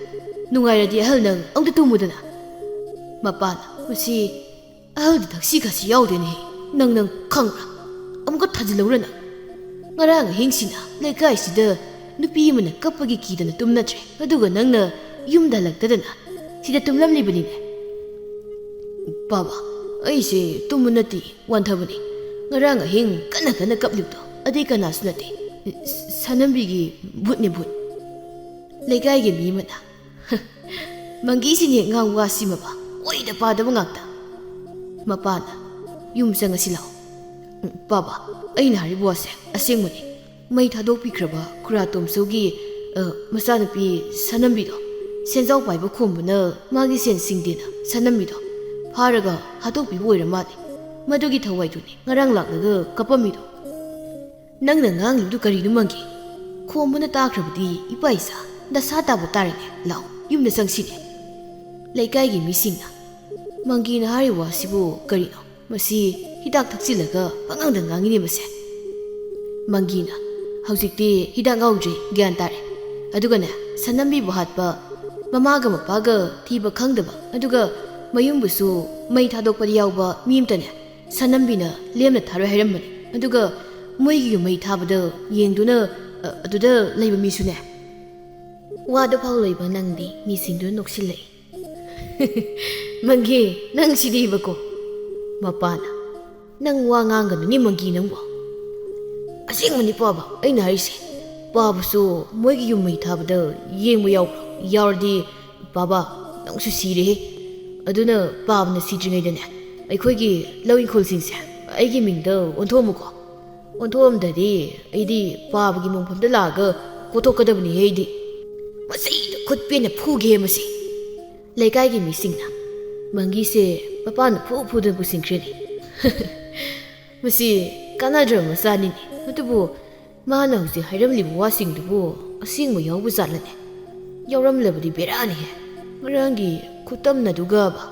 ꯅꯨꯡꯉꯥꯏꯔꯗꯤ ꯑꯍꯜ ꯅꯪ ꯑꯃꯨꯛꯇ ꯇꯨꯝꯃꯨꯗꯅ ꯃꯄꯥꯅ ꯃꯁꯤ ꯑꯍꯜꯗꯤ ꯊꯛꯁꯤ ꯈꯥꯁꯤ ꯌꯥꯎꯗꯦꯅꯦ ꯅꯪ ꯈꯪꯕ꯭ꯔꯥ ꯑꯃꯨꯛꯀ ꯊꯥꯖꯤꯜꯂꯧꯔ ꯅꯪ ꯉꯔꯥꯡ ꯑꯍꯤꯡꯁꯤꯅ ꯂꯩꯀꯥꯏꯁꯤꯗ ꯅꯨꯄꯤ ꯑꯃꯅ ꯀꯞꯄꯒꯤ ꯀꯤꯗꯅ ꯇꯨꯝꯅꯗ꯭ꯔꯦ ꯑꯗꯨꯒ ꯅꯪꯅ ꯌꯨꯝꯗ ꯍꯜꯂꯛꯇꯗꯅ ꯁꯤꯗ ꯇꯨꯝꯂꯝꯂꯤꯕꯅꯤꯅꯦ ꯕꯥꯕꯥ ꯑꯩꯁꯦ ꯇꯨꯝꯕ ꯅꯠꯇꯦ ꯋꯥꯟꯊꯕꯅꯤ ꯉꯔꯥꯡ ꯑꯍꯤꯡ ꯀꯟꯅ ꯀꯞꯂꯤꯕꯗꯣ ꯑꯗꯩ ꯀꯅꯥꯁꯨ ꯅꯠꯇꯦ ꯁꯅꯝꯕꯤꯒꯤ ꯕꯨꯠꯅꯤ ꯕꯨꯠ ꯂꯩꯀꯥꯏꯒꯤ ꯃꯤ ꯑꯃꯅ ꯃꯪꯒꯤꯁꯤꯅꯦ ꯉꯥꯡ ꯋꯥꯁꯤꯃꯕ ꯑꯣꯏꯗ ꯄꯥꯗꯕ ꯉꯥꯛꯇ ꯃꯄꯥꯅ ꯌꯨꯝ ꯆꯪꯉꯁꯤ ꯂꯥꯛꯑꯣ ꯕꯥꯕꯥ ꯑꯩꯅ ꯍꯥꯏꯔꯤꯕ ꯋꯥꯁꯦ ꯑꯁꯦꯡꯕꯅꯤ ꯃꯩ ꯊꯥꯗꯣꯛꯄꯤꯈ꯭ꯔꯕ ꯈꯨꯔꯥꯇꯣꯝꯆꯧꯒꯤ ꯃꯆꯥꯅꯨꯄꯤ ꯁꯅꯝꯕꯤꯗꯣ ꯁꯦꯟꯖꯥꯎ ꯄꯥꯏꯕ ꯈꯣꯝꯕꯅ ꯃꯥꯒꯤ ꯁꯦꯟ ꯁꯤꯡꯗꯦꯅ ꯁꯅꯝꯕꯤꯗꯣ ꯐꯥꯔꯒ ꯍꯥꯠꯇꯣꯛꯄꯤꯕ ꯑꯣꯏꯔ ꯃꯥꯜꯂꯦ ꯃꯗꯨꯒꯤ ꯊꯋꯥꯏꯗꯨꯅꯤ ꯉꯔꯥꯡ ꯂꯥꯛꯂꯒ ꯀꯞꯄꯝꯃꯤꯗꯣ ꯅꯪꯅ ꯉꯥꯡꯂꯤꯕꯗꯨ ꯀꯔꯤꯅꯣ ꯃꯪꯒꯤ ꯈꯣꯝꯕꯅ ꯇꯥꯈ꯭ꯔꯕꯗꯤ ꯏꯄꯥ ꯏꯆꯥ ꯗꯁꯥ ꯇꯥꯕ ꯇꯥꯔꯦꯅꯦ ꯂꯥꯛꯑꯣ ꯌꯨꯝꯗ ꯆꯪꯁꯤꯅꯦ ꯂꯩꯀꯥꯏꯒꯤ ꯃꯤꯁꯤꯡꯅ ꯃꯪꯒꯤꯅ ꯍꯥꯏꯔꯤꯕ ꯋꯥꯁꯤꯕꯨ ꯀꯔꯤꯅꯣ ꯃꯁꯤ ꯍꯤꯗꯥꯛ ꯊꯛꯆꯤꯜꯂꯒ ꯄꯪꯉꯥꯡꯗ ꯉꯥꯡꯉꯤꯅꯦ ꯃꯁꯦ ꯃꯪꯒꯤꯅ ꯍꯧꯖꯤꯛꯇꯤ ꯍꯤꯗꯥꯛ ꯉꯥꯎꯗ꯭ꯔꯤ ꯒ꯭ꯌꯥꯟ ꯇꯥꯔꯦ ꯑꯗꯨꯒꯅꯦ ꯁꯅꯝꯕꯤꯕꯨ ꯍꯥꯠꯄ ꯃꯃꯥꯒ ꯃꯄꯥꯒ ꯊꯤꯕ ꯈꯪꯗꯕ ꯑꯗꯨꯒ ꯃꯌꯨꯝꯕꯨꯁꯨ ꯃꯩ ꯊꯥꯗꯣꯛꯄꯗ ꯌꯥꯎꯕ ꯃꯤ ꯑꯃꯇꯅꯦ ꯁꯅꯝꯕꯤꯅ ꯂꯦꯝꯅ ꯊꯥꯔꯣꯏ ꯍꯥꯏꯔꯝꯕꯅꯤ ꯑꯗꯨꯒ ꯃꯣꯏꯒꯤ ꯌꯨꯝ ꯃꯩ ꯊꯥꯕꯗ ꯌꯦꯡꯗꯨꯅ ꯑꯗꯨꯗ ꯂꯩꯕ ꯃꯤꯁꯨꯅꯦ ꯋꯥꯗꯨ ꯐꯥꯎ ꯂꯣꯏꯕ ꯅꯪꯗꯤ ꯃꯤꯁꯤꯡꯗꯨꯅ ꯅꯣꯛꯁꯤꯜꯂꯛꯏ ꯃꯪꯒꯤ ꯅꯪ ꯁꯤꯗꯤꯕꯀꯣ ꯃꯄꯥꯅ ꯅꯪ ꯋꯥ ꯉꯥꯡꯒꯅꯨꯅꯦ ꯃꯪꯒꯤ ꯅꯪꯕꯣ ꯑꯁꯦꯡꯕꯅꯤ ꯄꯥꯕ ꯑꯩꯅ ꯍꯥꯏꯔꯤꯁꯦ ꯄꯥꯕꯁꯨ ꯃꯣꯏꯒꯤ ꯌꯨꯝ ꯃꯩ ꯊꯥꯕꯗ ꯌꯦꯡꯕ ꯌꯥꯎꯕ꯭ꯔꯣ ꯌꯥꯎꯔꯗꯤ ꯕꯥꯕꯥ ꯅꯪꯁꯨ ꯁꯤꯔꯦꯍꯦ ꯑꯗꯨꯅ ꯄꯥꯕꯅ ꯁꯤꯗ꯭ꯔꯤꯉꯩꯗꯅꯦ ꯑꯩꯈꯣꯏꯒꯤ ꯂꯧ ꯏꯪꯈꯣꯜꯁꯤꯡꯁꯦ ꯑꯩꯒꯤ ꯃꯤꯡꯗ ꯑꯣꯟꯊꯣꯛꯑꯝꯃꯨꯀꯣ ꯑꯣꯟꯊꯣꯛꯑꯝꯗꯗꯤ ꯑꯩꯗꯤ ꯄꯥꯕꯒꯤ ꯃꯣꯡꯐꯝꯗ ꯂꯥꯛꯑꯒ ꯀꯣꯊꯣꯛꯀꯗꯕꯅꯤ ꯑꯩꯗꯤ ꯃꯁꯤꯗ ꯈꯨꯠ ꯄꯦꯟꯅ ꯐꯨꯒꯦ ꯃꯁꯤ ꯂꯩꯀꯥꯏꯒꯤ ꯃꯤꯁꯤꯡꯅ ꯃꯪꯒꯤꯁꯦ ꯃꯄꯥꯅ ꯐꯨꯗꯅ ꯄꯨꯁꯤꯟꯈ꯭ꯔꯦꯅꯤ ꯃꯁꯤ ꯀꯥꯟꯅꯗ꯭ꯔꯕ ꯃꯆꯥꯅꯤꯅꯦ ꯑꯗꯨꯕꯨ ꯃꯥꯅ ꯍꯧꯖꯤꯛ ꯍꯥꯏꯔꯝꯂꯤꯕ ꯋꯥꯁꯤꯡꯗꯨꯕꯨ ꯑꯁꯦꯡꯕ ꯌꯥꯎꯕ ꯖꯥꯠꯂꯅꯦ ꯌꯥꯎꯔꯝꯂꯕꯗꯤ ꯕꯦꯔꯥꯅꯤꯍꯦ ꯉꯔꯥꯡꯒꯤ ꯈꯨꯇꯝꯅꯗꯨꯒꯕ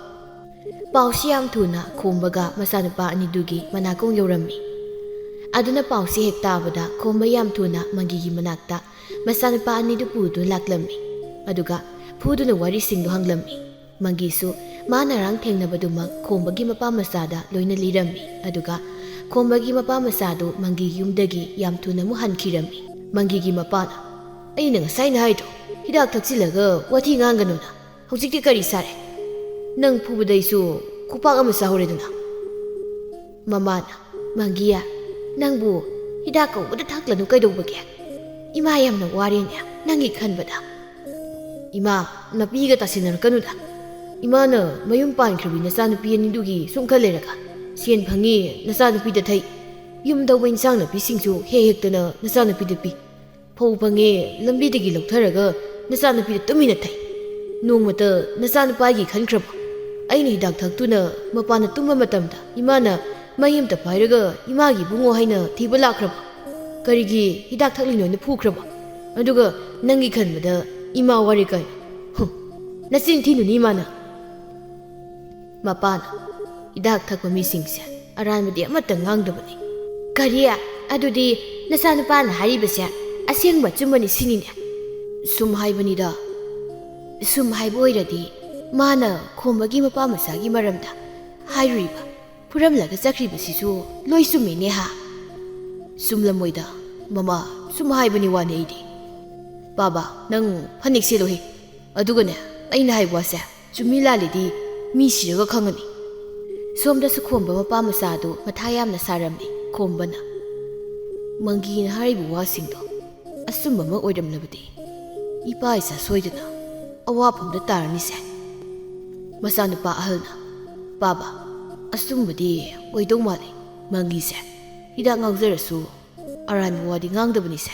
ꯄꯥꯎꯁꯤ ꯌꯥꯝ ꯊꯨꯅ ꯈꯣꯝꯕꯒ ꯃꯆꯥꯅꯨꯄꯥ ꯑꯅꯤꯗꯨꯒꯤ ꯃꯅꯥꯀꯣꯡ ꯌꯧꯔꯝꯃꯤ ꯑꯗꯨꯅ ꯄꯥꯎꯁꯤ ꯍꯦꯛ ꯇꯥꯕꯗ ꯈꯣꯝꯕ ꯌꯥꯝ ꯊꯨꯅ ꯃꯪꯒꯤꯒꯤ ꯃꯅꯥꯛꯇ ꯃꯆꯥꯅꯨꯄꯥ ꯑꯅꯤꯗꯨ ꯄꯨꯗꯨꯅ ꯂꯥꯛꯂꯝꯃꯤ ꯑꯗꯨꯒ ꯐꯨꯗꯨꯅ ꯋꯥꯔꯤꯁꯤꯡꯗꯨ ꯍꯪꯂꯝꯃꯤ ꯃꯪꯒꯤꯁꯨ ꯃꯥꯅ ꯉꯔꯥꯡ ꯊꯦꯡꯅꯕꯗꯨꯃꯛ ꯈꯣꯝꯕꯒꯤ ꯃꯄꯥ ꯃꯆꯥꯗ ꯂꯣꯏꯅ ꯂꯤꯔꯝꯃꯤ ꯑꯗꯨꯒ ꯈꯣꯝꯕꯒꯤ ꯃꯄꯥ ꯃꯆꯥꯗꯨ ꯃꯪꯒꯤꯒꯤ ꯌꯨꯝꯗꯒꯤ ꯌꯥꯝ ꯊꯨꯅ ꯑꯃꯨꯛ ꯍꯟꯈꯤꯔꯝꯃꯤ ꯃꯪꯒꯤꯒꯤ ꯃꯄꯥꯅ ꯑꯩꯅ ꯉꯁꯥꯏꯅ ꯍꯥꯏꯗ꯭ꯔꯣ ꯍꯤꯗꯥꯛ ꯊꯛꯆꯤꯜꯂꯒ ꯋꯥꯊꯤ ꯉꯥꯡꯒꯅꯨꯅ ꯍꯧꯖꯤꯛꯇꯤ ꯀꯔꯤ ꯁꯥꯔꯦ ꯅꯪ ꯐꯨꯕꯗꯩꯁꯨ ꯈꯨꯄꯥꯛ ꯑꯃ ꯆꯥꯍꯧꯔꯦꯗꯅ ꯃꯃꯥꯅ ꯃꯪꯒꯤꯌꯥ ꯅꯪꯕꯨ Hidak ꯀꯧꯕꯗ ꯊꯛꯂꯅꯨ ꯀꯩꯗꯧꯕꯒꯦ Ima ꯌꯥꯝꯅ ꯋꯥꯔꯦꯅꯦ ꯅꯪꯒꯤ ꯈꯟꯕꯗ Ima napiga tasinarkanuda Imana mayum pankribi nasanupi anidugi sumkhaleraga Sien phangi nasanupida thai Yum dawba insang napi singsu hektana nasanupida pi Phau phangi lambidagi lautharaga nasanupida tumina thai Nongmata nasanupagi khankraba Aina hidak thaktuna mapana tumba matamda Imana mayamta pairaga imagi bungo haina thiba lakraba Karigi hidak thaklino na phukraba Aduga nangi khanbada Ima wari kai Nasin thinu ni mana Mapana Hidak thakpa misingse Aranbadi amata ngangdabani Kariya adudi nasanupana haribasya Asyangba chumani sinine Sum haibanida Sum haibo oiradi Mana khombagi mapa masagi maramda Hairiba Puramlaga chakribasisu loi sumene ha Sumlamoida Mama sum haibani wane idi Baba nang phanik selohi Adugane aina haibwase chumilali mi siraga khangani Somda su khomba mapa masadu matha yamna saramni khombana Mangi na haribu wasingdo Asumba ma oiramlabadi Ipa isa soidana Awapamda tarani se Masanupa ahalna Baba Asumbadi oidong mali Mangi se Hidak ngawzarasu Aranbi wadi ngangdabani se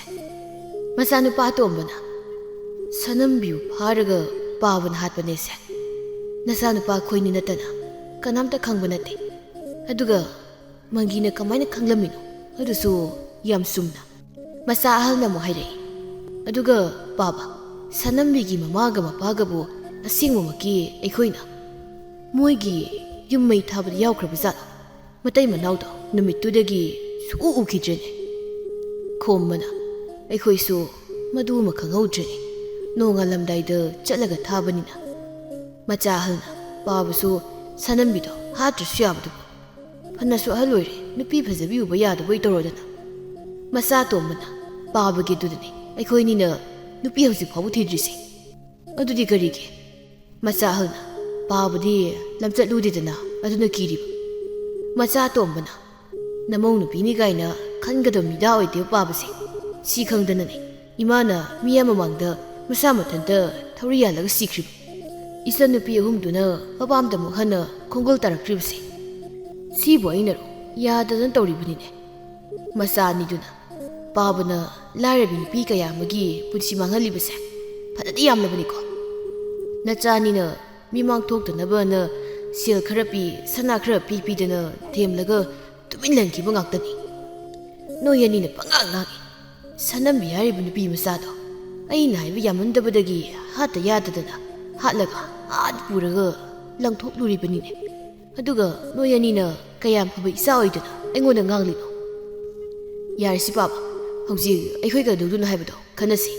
Masanupa atombana Sanambiu pharaga pawan hatpane se Nasanupa khoini natana Kanamta khangbanate Aduga Mangina kamaina khanglamino Adusu yam sumna Masa ahalna mo hairai Aduga Baba Sanambigi mamaga mapagabu Asingmamaki ekhoina Moigi yummai thabada yawkrabazat Matai manawdo numitudagi Su ukidrene Khombana Ekhoisu Maduma khangawdrene Nongalamdaida chatlaga thabanina Macha ahalna Babasu Sanambido hatrasu yabadubu Phanasu ahaloire nupi phajabi uba yadaboi tawrodana Masa tombana Babagi dudani Ekhoinina nupi hausi phabu thidrisi Adudi karige Macha ahalna Babadi lamchatludidana aduna kiriba Macha tombana Namong nupini gaina khangadamida oide babasi Si khangdanane Imana miyamamangda Masa matanta thawriya laga sikriba Isa nupi ahumduna mapamda mukhana khongol tarakribasi Sibo ainaro yadadan tawribanine Masa aniduna Babana larabi nupi kaya magi putsi manghalibase Phadadi yamlabaniko Nachanina mimang thoktanabana Sil kharapi sana kharapi pidana Themlaga tuminlankiba ngaktani Noyanina pangangangi Sanambi haribu nupi masado Aina haiba yamandabadagi hata yadadana Hatlaga aad puraga langthokluribanine Aduga noyanina kayam phaba isa oidana Aingona nganglino Yarisi Baba Hawjik aikhoiga duduna haibado khanasi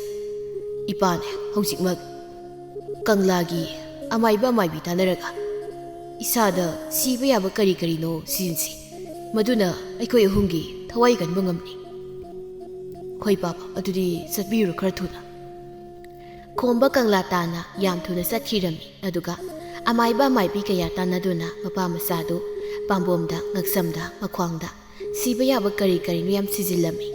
Ipane hawjikmak Kanglagi amaiba amaibi tanaraga Isada siba yaba kari karino sizinsi Maduna aikhoi ahumgi thawai ganba ngamni Khoi Baba adudi satbiru khara thuna Khomba kangla tana yam thuna sathirami aduga amaiba amaibi kaya tanaduna mapa masadu pambomda ngaksamda makhwangda siba yaba kari karino yam sizilami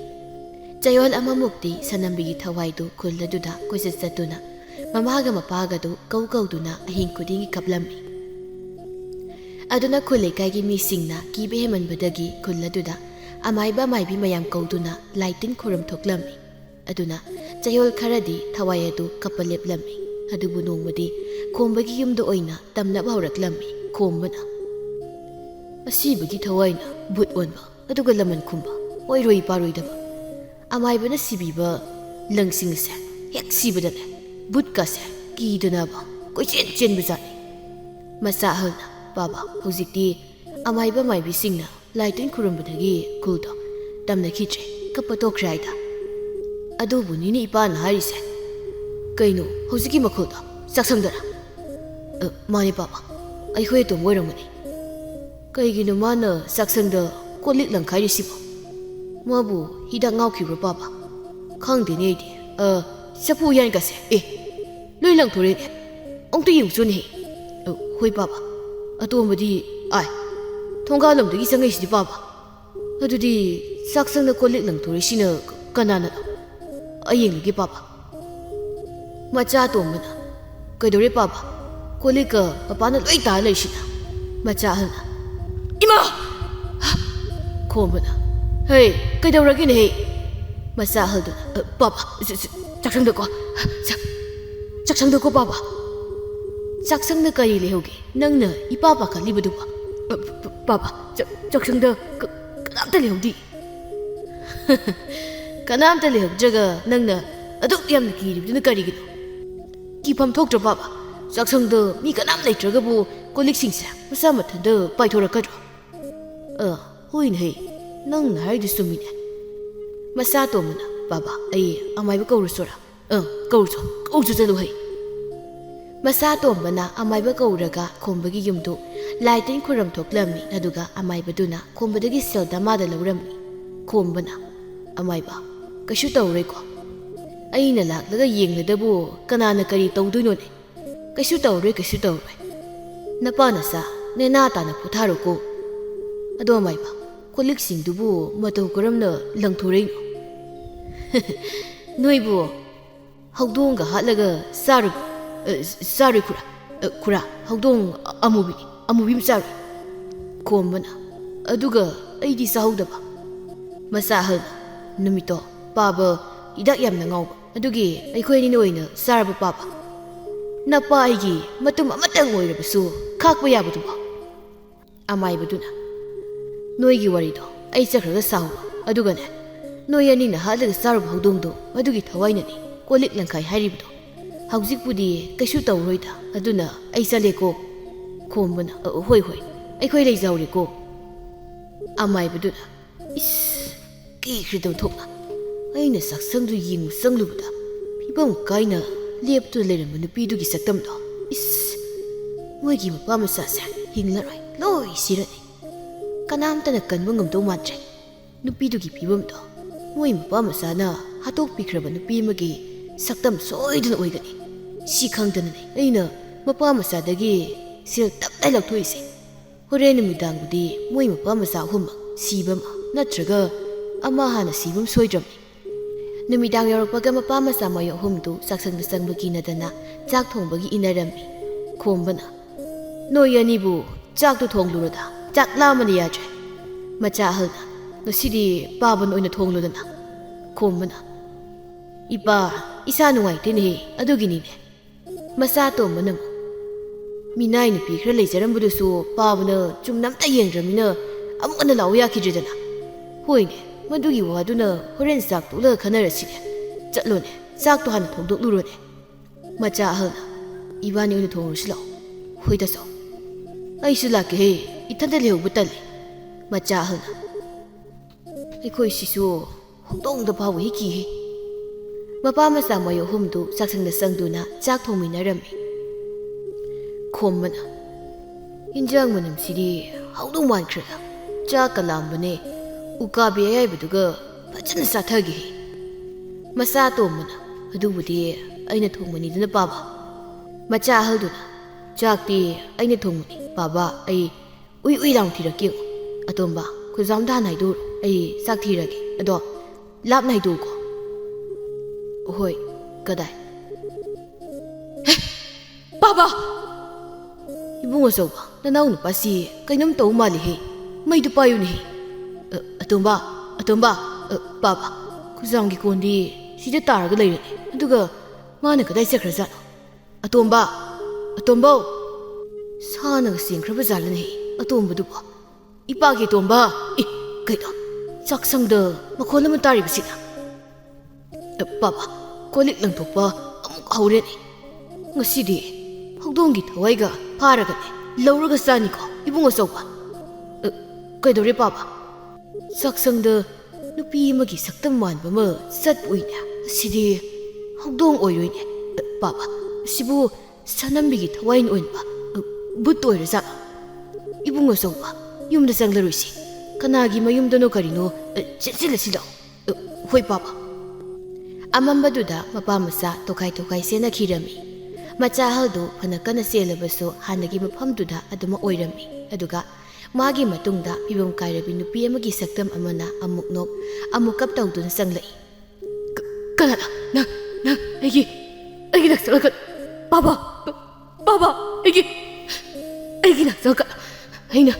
Chayol amamukti sanambigi thawaidu khulladuna koisatuna Mamaga mapagadu kawduna ahing kudingi kaplami Aduna khulekaigi misingna kibe hemanbadagi khulladuda amaiba maibi mayam kawduna laitin khuram thoklami Aduna chayol kharadi thawai adu kapaleplami adubu nongmadi khombagi yumda oina tamnaba hawraklami khombana Asibagi thawaina but onba aduga laman khumba oiroi paroidaba Amaibana sibiba langsingse hek sibadane Butkase kidanaba koichen chenbazani Masa ahalna Baba hawjikti amaiba maibi singna laitin khurambadagi kuldo tamna khitre kapatokraida Adubu nini ipana harise Kaino hawjiki makhulda saksangdara Mani Baba aikhoi tom oiramani Kaigino mana saksangda kolik langkhairi sibo Mabu hidak ngawkhibra Baba khangdene idi Sapu yan kase Loi lang thore ne Ong tu yung sunhi Hoi Baba Ato madi Ay Thongga lamdagi sangai sidi Baba Adudi ꯆꯥꯛꯁꯪꯗ ꯀꯣꯜꯂꯤꯛ ꯂꯪꯊꯣꯔꯤꯁꯤꯅ ꯀꯅꯥꯅꯅꯣ? ꯑꯩ ꯌꯦꯡꯂꯨꯒꯦ ꯄꯥꯕ꯫ ꯃꯆꯥ ꯑꯇꯣꯝꯕꯅ ꯀꯩꯗꯧꯔꯦ ꯄꯥꯕ? ꯀꯣꯜꯂꯤꯛꯀ ꯃꯄꯥꯅ ꯂꯣꯏ ꯇꯥꯔ ꯂꯩꯔꯤꯁꯤꯅ? ꯃꯆꯥ ꯑꯍꯜꯅ ꯏꯃꯥ ꯈꯣꯝꯕꯅ ꯍꯦ ꯀꯩꯗꯧꯔꯒꯦꯅꯦꯍꯦ? ꯃꯆꯥ ꯑꯍꯜꯗꯨꯅ ꯄꯥꯕ ꯆꯥꯛꯁꯪꯗꯀꯣ ꯆꯥꯛꯁꯪꯗꯀꯣ ꯄꯥꯕ꯫ ꯆꯥꯛꯁꯪꯗ ꯀꯔꯤ ꯂꯩꯍꯧꯒꯦ ꯅꯪꯅ ꯏꯄꯥ ꯄꯥꯈꯠꯂꯤꯕꯗꯨꯕ? ꯄꯥꯕ ꯆꯥꯛꯁꯪꯗ ꯀꯅꯥꯝꯇ ꯂꯩꯍꯧꯗꯤ꯫ ꯀꯅꯥꯝꯇ ꯂꯩꯍꯧꯗ꯭ꯔꯒ ꯅꯪꯅ ꯑꯗꯨꯛ ꯌꯥꯝꯅ ꯀꯤꯔꯤꯕꯗꯨꯅ ꯀꯔꯤꯒꯤꯅꯣ? ꯀꯤꯐꯝ ꯊꯣꯛꯇ꯭ꯔ ꯄꯥꯕ? ꯆꯥꯛꯁꯪꯗ ꯃꯤ ꯀꯅꯥꯝ ꯂꯩꯇ꯭ꯔꯒꯕꯨ ꯀꯣꯜꯂꯤꯛꯁꯤꯡꯁꯦ ꯃꯁꯥ ꯃꯊꯟꯇ ꯄꯥꯏꯊꯣꯔꯛꯀꯗ꯭ꯔꯣ? ꯍꯣꯏꯅꯦꯍꯦ ꯅꯪꯅ ꯍꯥꯏꯔꯤꯗꯨ ꯆꯨꯝꯃꯤꯅꯦ꯫ ꯃꯆꯥ ꯑꯇꯣꯝꯕꯅ ꯄꯥꯕ ꯑꯩ ꯑꯃꯥꯏꯕ ꯀꯧꯔꯨꯆꯣꯔꯥ? ꯀꯧꯔꯨꯆꯣ ꯆꯠꯂꯨ ꯍꯩ꯫ ꯃꯆꯥ ꯑꯇꯣꯝꯕꯅ ꯑꯃꯥꯏꯕ ꯀꯧꯔꯒ ꯈꯣꯝꯕꯒꯤ ꯌꯨꯝꯗꯨ ꯂꯥꯏ ꯇꯤꯟ ꯈꯨꯔꯝ ꯊꯣꯛꯂꯝꯃꯤ ꯑꯗꯨꯒ ꯑꯃꯥꯏꯕꯗꯨꯅ ꯈꯣꯝꯕꯗꯒꯤ ꯁꯦꯜ ꯗꯃꯥꯗ ꯂꯧꯔꯝꯃꯤ꯫ ꯈꯣꯝꯕꯅ ꯑꯃꯥꯏꯕ ꯀꯩꯁꯨ ꯇꯧꯔꯣꯏꯀꯣ? ꯑꯩꯅ ꯂꯥꯛꯂꯒ ꯌꯦꯡꯂꯗꯕꯨ ꯀꯅꯥꯅ ꯀꯔꯤ ꯇꯧꯗꯣꯏꯅꯣꯅꯦ? ꯀꯩꯁꯨ ꯇꯧꯔꯣꯏ ꯀꯩꯁꯨ ꯇꯧꯔꯣꯏ꯫ ꯅꯄꯥ ꯅꯆꯥ ꯅꯦꯅꯥ ꯇꯥꯅ ꯄꯣꯊꯥꯔꯣꯀꯣ꯫ ꯑꯗꯣ ꯑꯃꯥꯏꯕ ꯀꯣꯜꯂꯤꯛꯁꯤꯡꯗꯨꯕꯨ ꯃꯇꯧ ꯀꯔꯝꯅ ꯂꯪꯊꯣꯔꯛꯏꯅꯣ? ꯅꯣꯏꯕꯨ ꯍꯧꯗꯣꯡꯒ ꯍꯥꯠꯂꯒ ꯆꯥꯔꯣꯏ ꯈꯨꯔꯥ ꯍꯧꯗꯣꯡ ꯑꯃꯨꯕꯤ ꯑꯃ ꯆꯥꯔꯣꯏ꯫ ꯈꯣꯝꯕꯅ ꯑꯗꯨꯒ ꯑꯩꯗꯤ ꯆꯥꯍꯧꯗꯕ꯫ ꯃꯆꯥ ꯑꯍꯜꯅ ꯅꯨꯃꯤꯠꯇꯣ ꯄꯥꯕ ꯍꯤꯗꯥꯛ ꯌꯥꯝꯅ ꯉꯥꯎꯕ ꯑꯗꯨꯒꯤ ꯑꯩꯈꯣꯏ ꯑꯅꯤꯅ ꯑꯣꯏꯅ ꯆꯥꯔꯕ ꯄꯥꯕ꯫ ꯅꯄꯥ ꯑꯩꯒꯤ ꯃꯇꯨꯝ ꯑꯃꯇꯪ ꯑꯣꯏꯔꯕꯁꯨ ꯈꯥꯛꯄ ꯌꯥꯕꯗꯨꯕꯣ? ꯑꯃꯥꯏꯕꯗꯨꯅ ꯅꯣꯏꯒꯤ ꯋꯥꯔꯤꯗꯣ ꯑꯩ ꯆꯠꯈ꯭ꯔꯒ ꯁꯥꯍꯧꯔꯣ ꯑꯗꯨꯒꯅꯦ ꯅꯣꯏ ꯑꯅꯤꯅ ꯍꯥꯠꯂꯒ ꯆꯥꯔꯨꯕ ꯍꯧꯗꯣꯡꯗꯣ ꯑꯗꯨꯒꯤ ꯊꯋꯥꯏꯅꯅꯤ ꯀꯣꯜꯂꯤꯛ ꯂꯪꯈꯥꯏ ꯍꯥꯏꯔꯤꯕꯗꯣ꯫ ꯍꯧꯖꯤꯛꯄꯨꯗꯤ ꯀꯩꯁꯨ ꯇꯧꯔꯣꯏꯗ ꯑꯗꯨꯅ ꯑꯩ ꯆꯠꯂꯦꯀꯣ꯫ ꯈꯣꯝꯕꯅ ꯍꯣꯏ ꯑꯩꯈꯣꯏ ꯂꯩꯖꯍꯧꯔꯦꯀꯣ꯫ ꯑꯃꯥꯏꯕꯗꯨꯅ ꯏꯁ ꯀꯤꯈ꯭ꯔꯦꯗ ꯊꯣꯛꯅ ꯑꯩꯅ ꯆꯥꯛꯁꯪꯗꯨ ꯌꯦꯡꯕ ꯆꯪꯂꯨꯕꯗ ꯐꯤꯕꯝ ꯀꯥꯏꯅ ꯂꯦꯞꯇꯨꯅ ꯂꯩꯔꯝꯕ ꯅꯨꯄꯤꯗꯨꯒꯤ ꯁꯛꯇꯝꯗꯣ ꯏꯁ ꯃꯣꯏꯒꯤ ꯃꯄꯥ ꯃꯆꯥꯁꯦ ꯍꯤꯡꯂꯔꯣꯏ ꯂꯣꯏ ꯁꯤꯔꯅꯤ꯫ ꯀꯅꯥꯝꯇꯅ ꯀꯟꯕ ꯉꯝꯗꯧ ꯃꯥꯟꯗ꯭ꯔꯦ꯫ ꯅꯨꯄꯤꯗꯨꯒꯤ ꯐꯤꯕꯝꯗꯣ ꯃꯣꯏ ꯃꯄꯥ ꯃꯆꯥꯅ ꯍꯥꯠꯇꯣꯛꯄꯤꯈ꯭ꯔꯕ ꯅꯨꯄꯤ ꯑꯃꯒꯤ ꯁꯛꯇꯝ ꯁꯣꯏꯗꯅ ꯑꯣꯏꯒꯅꯤ꯫ ꯁꯤ ꯈꯪꯗꯅꯅꯦ ꯑꯩꯅ ꯃꯄꯥ ꯃꯆꯥꯗꯒꯤ ꯁꯦꯜ ꯇꯞꯇꯥꯏ ꯂꯧꯊꯣꯛꯏꯁꯦ꯫ ꯍꯣꯔꯦꯟ ꯅꯨꯃꯤꯗꯥꯡꯕꯨꯗꯤ ꯃꯣꯏ ꯃꯄꯥ ꯃꯆꯥ ꯑꯍꯨꯝꯃꯛ ꯁꯤꯕ ꯑꯃ ꯅꯠꯇ꯭ꯔꯒ ꯑꯃ ꯍꯥꯟꯅ ꯁꯤꯕ ꯑꯃ ꯁꯣꯏꯗ꯭ꯔꯕꯅꯤ꯫ ꯅꯨꯃꯤꯗꯥꯡ ꯌꯧꯔꯛꯄꯒ ꯃꯄꯥ ꯃꯆꯥ ꯃꯌꯣ ꯑꯍꯨꯝꯗꯨ ꯆꯥꯛꯁꯪꯗ ꯆꯪꯕ ꯀꯤꯅꯗꯅ ꯆꯥꯛ ꯊꯣꯡꯕꯒꯤ ꯏꯟꯅꯔꯝꯃꯤ꯫ ꯈꯣꯝꯕꯅ ꯅꯣꯏ ꯑꯅꯤꯕꯨ ꯆꯥꯛꯇꯨ ꯊꯣꯡꯂꯨꯔꯣꯗ ꯆꯥꯛ ꯂꯥꯝꯕꯅ ꯌꯥꯗ꯭ꯔꯦ꯫ ꯃꯆꯥ ꯑꯍꯜꯅ ꯉꯁꯤꯗꯤ ꯄꯥꯕꯅ ꯑꯣꯏꯅ ꯊꯣꯡꯂꯨꯗꯅ꯫ ꯈꯣꯝꯕꯅ ꯏꯄꯥ ꯏꯁꯥ ꯅꯨꯡꯉꯥꯏꯇꯦꯅꯦꯍꯦ ꯑꯗꯨꯒꯤꯅꯤꯅꯦ꯫ ꯃꯆꯥ ꯑꯇꯣꯝꯕꯅ ꯑꯃꯨꯛ ꯃꯤꯅꯥꯏ ꯅꯨꯄꯤ ꯈꯔ ꯂꯩꯖꯔꯝꯕꯗꯨꯁꯨ ꯄꯥꯕꯅ ꯆꯨꯝꯅ ꯑꯝꯇ ꯌꯦꯡꯗ꯭ꯔꯕꯅꯤꯅ ꯑꯃꯨꯛ ꯍꯟꯅ ꯂꯥꯛꯎ ꯌꯥꯈꯤꯗ꯭ꯔꯦꯗꯅ꯫ ꯍꯣꯏꯅꯦ ꯃꯗꯨꯒꯤ ꯋꯥꯗꯨꯅ ꯍꯣꯔꯦꯟ ꯆꯥꯛ ꯇꯣꯛꯂꯒ ꯈꯟꯅꯔꯁꯤꯅꯦ꯫ ꯆꯠꯂꯣꯅꯦ ꯆꯥꯛꯇꯣ ꯍꯥꯟꯅ ꯊꯣꯡꯗꯣꯛꯂꯨꯔꯣꯅꯦ꯫ ꯃꯆꯥ ꯑꯍꯜꯅ ꯏꯕꯥꯅꯤ ꯑꯣꯏꯅ ꯊꯣꯡꯉꯨꯔꯁꯤ ꯂꯥꯛꯑꯣ꯫ ꯍꯣꯏ ꯇꯥꯆꯧ ꯑꯩꯁꯨ ꯂꯥꯛꯀꯦꯍꯦ ꯏꯊꯟꯇ ꯂꯩꯍꯧꯕ ꯇꯜꯂꯤ꯫ ꯃꯆꯥ ꯑꯍꯜꯅ ꯑꯩꯈꯣꯏꯁꯤꯁꯨ ꯍꯧꯗꯣꯡꯗ ꯐꯥꯎꯕ ꯍꯦꯛ ꯀꯤꯍꯦ꯫ ꯃꯄꯥ ꯃꯆꯥ ꯃꯌꯣ ꯑꯍꯨꯝꯗꯨ ꯆꯥꯛꯁꯪꯗ ꯆꯪꯗꯨꯅ ꯆꯥꯛ ꯊꯣꯡꯃꯤꯟꯅꯔꯝꯃꯤ꯫ ꯈꯣꯝꯕꯅ ꯏꯟꯖꯥꯡ ꯃꯅꯝꯁꯤꯗꯤ ꯍꯧꯗꯧ ꯃꯥꯟꯈ꯭ꯔꯦꯗ ꯆꯥꯛꯀ ꯂꯥꯝꯕꯅꯦ ꯎꯀꯥꯕꯤ ꯑꯌꯥꯏꯕꯗꯨꯒ ꯐꯖꯅ ꯆꯥꯊꯒꯦ꯫ ꯃꯆꯥ ꯑꯇꯣꯝꯕꯅ ꯑꯗꯨꯕꯨꯗꯤ ꯑꯩꯅ ꯊꯣꯡꯕꯅꯤꯗꯅ ꯄꯥꯕ꯫ ꯃꯆꯥ ꯑꯍꯜꯗꯨꯅ ꯆꯥꯛꯇꯤ ꯑꯩꯅ ꯊꯣꯡꯕꯅꯤ ꯄꯥꯕ ꯑꯩ ꯎꯏ ꯂꯥꯎ ꯊꯤꯔꯛꯀꯦ꯫ ꯑꯇꯣꯝꯕ ꯈꯨꯖꯥꯝꯗ ꯍꯥꯟꯅ ꯍꯥꯏꯗꯣꯛꯎꯔꯣ ꯑꯩ ꯆꯥꯛ ꯊꯤꯔꯒꯦ ꯑꯗꯣ ꯂꯥꯞꯅ ꯍꯥꯏꯗꯣꯛꯎꯀꯣ꯫ ꯍꯣꯏ ꯀꯗꯥꯏ? ꯄꯥꯕ ꯏꯕꯨꯡ ꯑꯆꯧꯕ ꯅꯅꯥꯎ ꯅꯨꯄꯥꯁꯤ ꯀꯩꯅꯣꯝ ꯇꯧ ꯃꯥꯜꯂꯤꯍꯦ ꯃꯩꯗꯨ ꯄꯥꯏꯌꯨꯅꯦꯍꯦ꯫ ꯑꯇꯣꯝꯕ ꯄꯥꯕ ꯈꯨꯖꯥꯝꯒꯤ ꯀꯣꯟꯗꯤ ꯁꯤꯗ ꯇꯥꯔꯒ ꯂꯩꯔꯅꯤ ꯑꯗꯨꯒ ꯃꯥꯅ ꯀꯗꯥꯏ ꯆꯠꯈ꯭ꯔꯖꯥꯠꯅꯣ? ꯑꯇꯣꯝꯕ ꯁꯥꯅꯒ ꯆꯦꯟꯈ꯭ꯔꯕ ꯖꯥꯠꯂꯅꯦꯍꯦ ꯑꯇꯣꯝꯕꯗꯨꯕꯣ꯫ ꯏꯄꯥꯒꯤ ꯑꯇꯣꯝꯕ ꯀꯩꯅꯣ ꯆꯥꯛꯁꯪꯗ ꯃꯈꯣꯜ ꯑꯃ ꯇꯥꯔꯤꯕꯁꯤꯅ? ꯄꯥꯕ ꯀꯣꯜꯂꯤꯛ ꯂꯪꯊꯣꯛꯄ ꯑꯃꯨꯛ ꯍꯧꯔꯦꯅꯦ꯫ ꯉꯁꯤꯗꯤ ꯍꯧꯗꯣꯡꯒꯤ ꯊꯋꯥꯏꯒ ꯐꯥꯔꯒꯅꯦ ꯂꯧꯔꯒ ꯆꯥꯅꯤꯀꯣ ꯏꯕꯨꯡ ꯑꯆꯧꯕ꯫ ꯀꯩꯗꯧꯔꯦ ꯄꯥꯕ? ꯆꯥꯛꯁꯪꯗ ꯅꯨꯄꯤ ꯑꯃꯒꯤ ꯁꯛꯇꯝ ꯃꯥꯟꯕ ꯑꯃ ꯆꯠꯄ ꯎꯏꯅꯦ ꯑꯁꯤꯗꯤ ꯍꯧꯗꯣꯡ ꯑꯣꯏꯔꯣꯏꯅꯦ꯫ ꯄꯥꯕ ꯁꯤꯕꯨ ꯁꯅꯝꯕꯤꯒꯤ ꯊꯋꯥꯏꯅ ꯑꯣꯏꯅꯕ ꯕꯨꯠ ꯑꯣꯏꯔꯖꯥꯠꯂꯣ? ꯏꯕꯨꯡ ꯑꯆꯧꯕ ꯌꯨꯝꯗ ꯆꯪꯂꯔꯣꯏꯁꯤ ꯀꯅꯥꯒꯤ ꯃꯌꯨꯝꯗꯅꯣ ꯀꯔꯤꯅꯣ ꯆꯦꯟꯁꯤꯜꯂꯁꯤ ꯂꯥꯛꯑꯣ꯫ ꯍꯣꯏ ꯄꯥꯕ꯫ ꯑꯃꯝꯕꯗꯨꯗ ꯃꯄꯥ ꯃꯆꯥ ꯇꯣꯈꯥꯏ ꯆꯦꯟꯅꯈꯤꯔꯝꯃꯤ꯫ ꯃꯆꯥ ꯑꯍꯜꯗꯨ ꯐꯅ ꯀꯟꯅ ꯆꯦꯜꯂꯕꯁꯨ ꯍꯥꯟꯅꯒꯤ ꯃꯐꯝꯗꯨꯗ ꯑꯗꯨꯃꯛ ꯑꯣꯏꯔꯝꯃꯤ꯫ ꯑꯗꯨꯒ ꯃꯥꯒꯤ ꯃꯇꯨꯡꯗ ꯐꯤꯕꯝ ꯀꯥꯏꯔꯕꯤ ꯅꯨꯄꯤ ꯑꯃꯒꯤ ꯁꯛꯇꯝ ꯑꯃꯅ ꯑꯃꯨꯛ ꯅꯣꯛ ꯑꯃꯨꯛ ꯀꯞ ꯇꯧꯗꯨꯅ ꯆꯪꯂꯛꯏ. ꯀꯅꯥꯅ ꯅꯪ ꯑꯩꯒꯤ ꯅꯛꯁꯜꯂꯒ ꯕꯥꯕꯥ ꯕꯥꯕꯥ ꯑꯩꯒꯤ ꯅꯛꯁꯜꯂꯒ ꯑꯩꯅ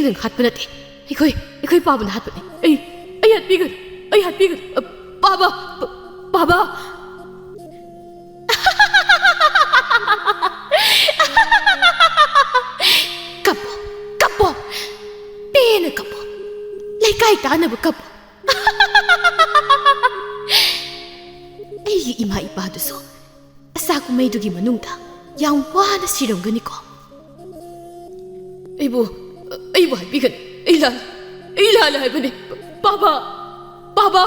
ꯅꯪ ꯍꯥꯠꯄ ꯅꯠꯇꯦ. ꯑꯩꯈꯣꯏ ꯄꯥꯕꯅ ꯍꯥꯠꯄꯅꯤ. ꯑꯩ ꯍꯥꯠꯄꯤꯒꯅꯨ ꯕꯥꯕꯥ ꯕꯥꯕꯥ. Kapo, pena kapo, lekay tanaba kapo. Ay ima ipado so, asa ko may dugi manungta, yang wana siramgani ko. Ay bigan, ilala ba ni, Baba.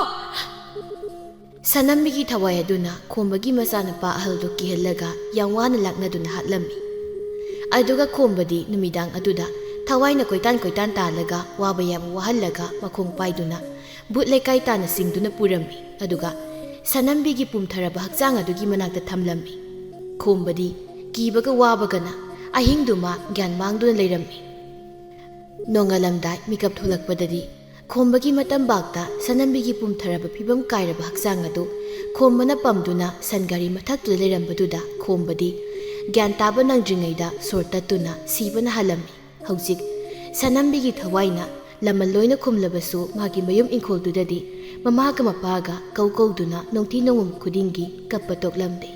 Sanambigi thaway aduna, kumbagi masana pa ahaldo kihalaga, yang wana lakna duna hatlami. Aduga kumbadi numidang aduda, thaway na koitan talaga, wabaya mo wahalaga, makong paiduna, butlay kay tanasing duna purami, aduga, sanambigi pumtaraba haksang adugi managta tamlami. Kumbadi, kibaga wabaga na, ahing duma, gyan mang duna layrami. Nong alamday, mikap tulak padadi, kumbagi matambagta, sanambigi pumtaraba pibam kairaba haksang adu, kumbana pamduna, sangari matak dula layrambaduda, kumbadi, gyan taba ng dringayda, sorta tuna, siba na halami. Hausik, sanambigi thaway na, lamaloy na kumlabaso, magi mayum ingkol dudadi, mamaga mapaga, kaw duna, nung tinongum kudingi, kapatok lamde.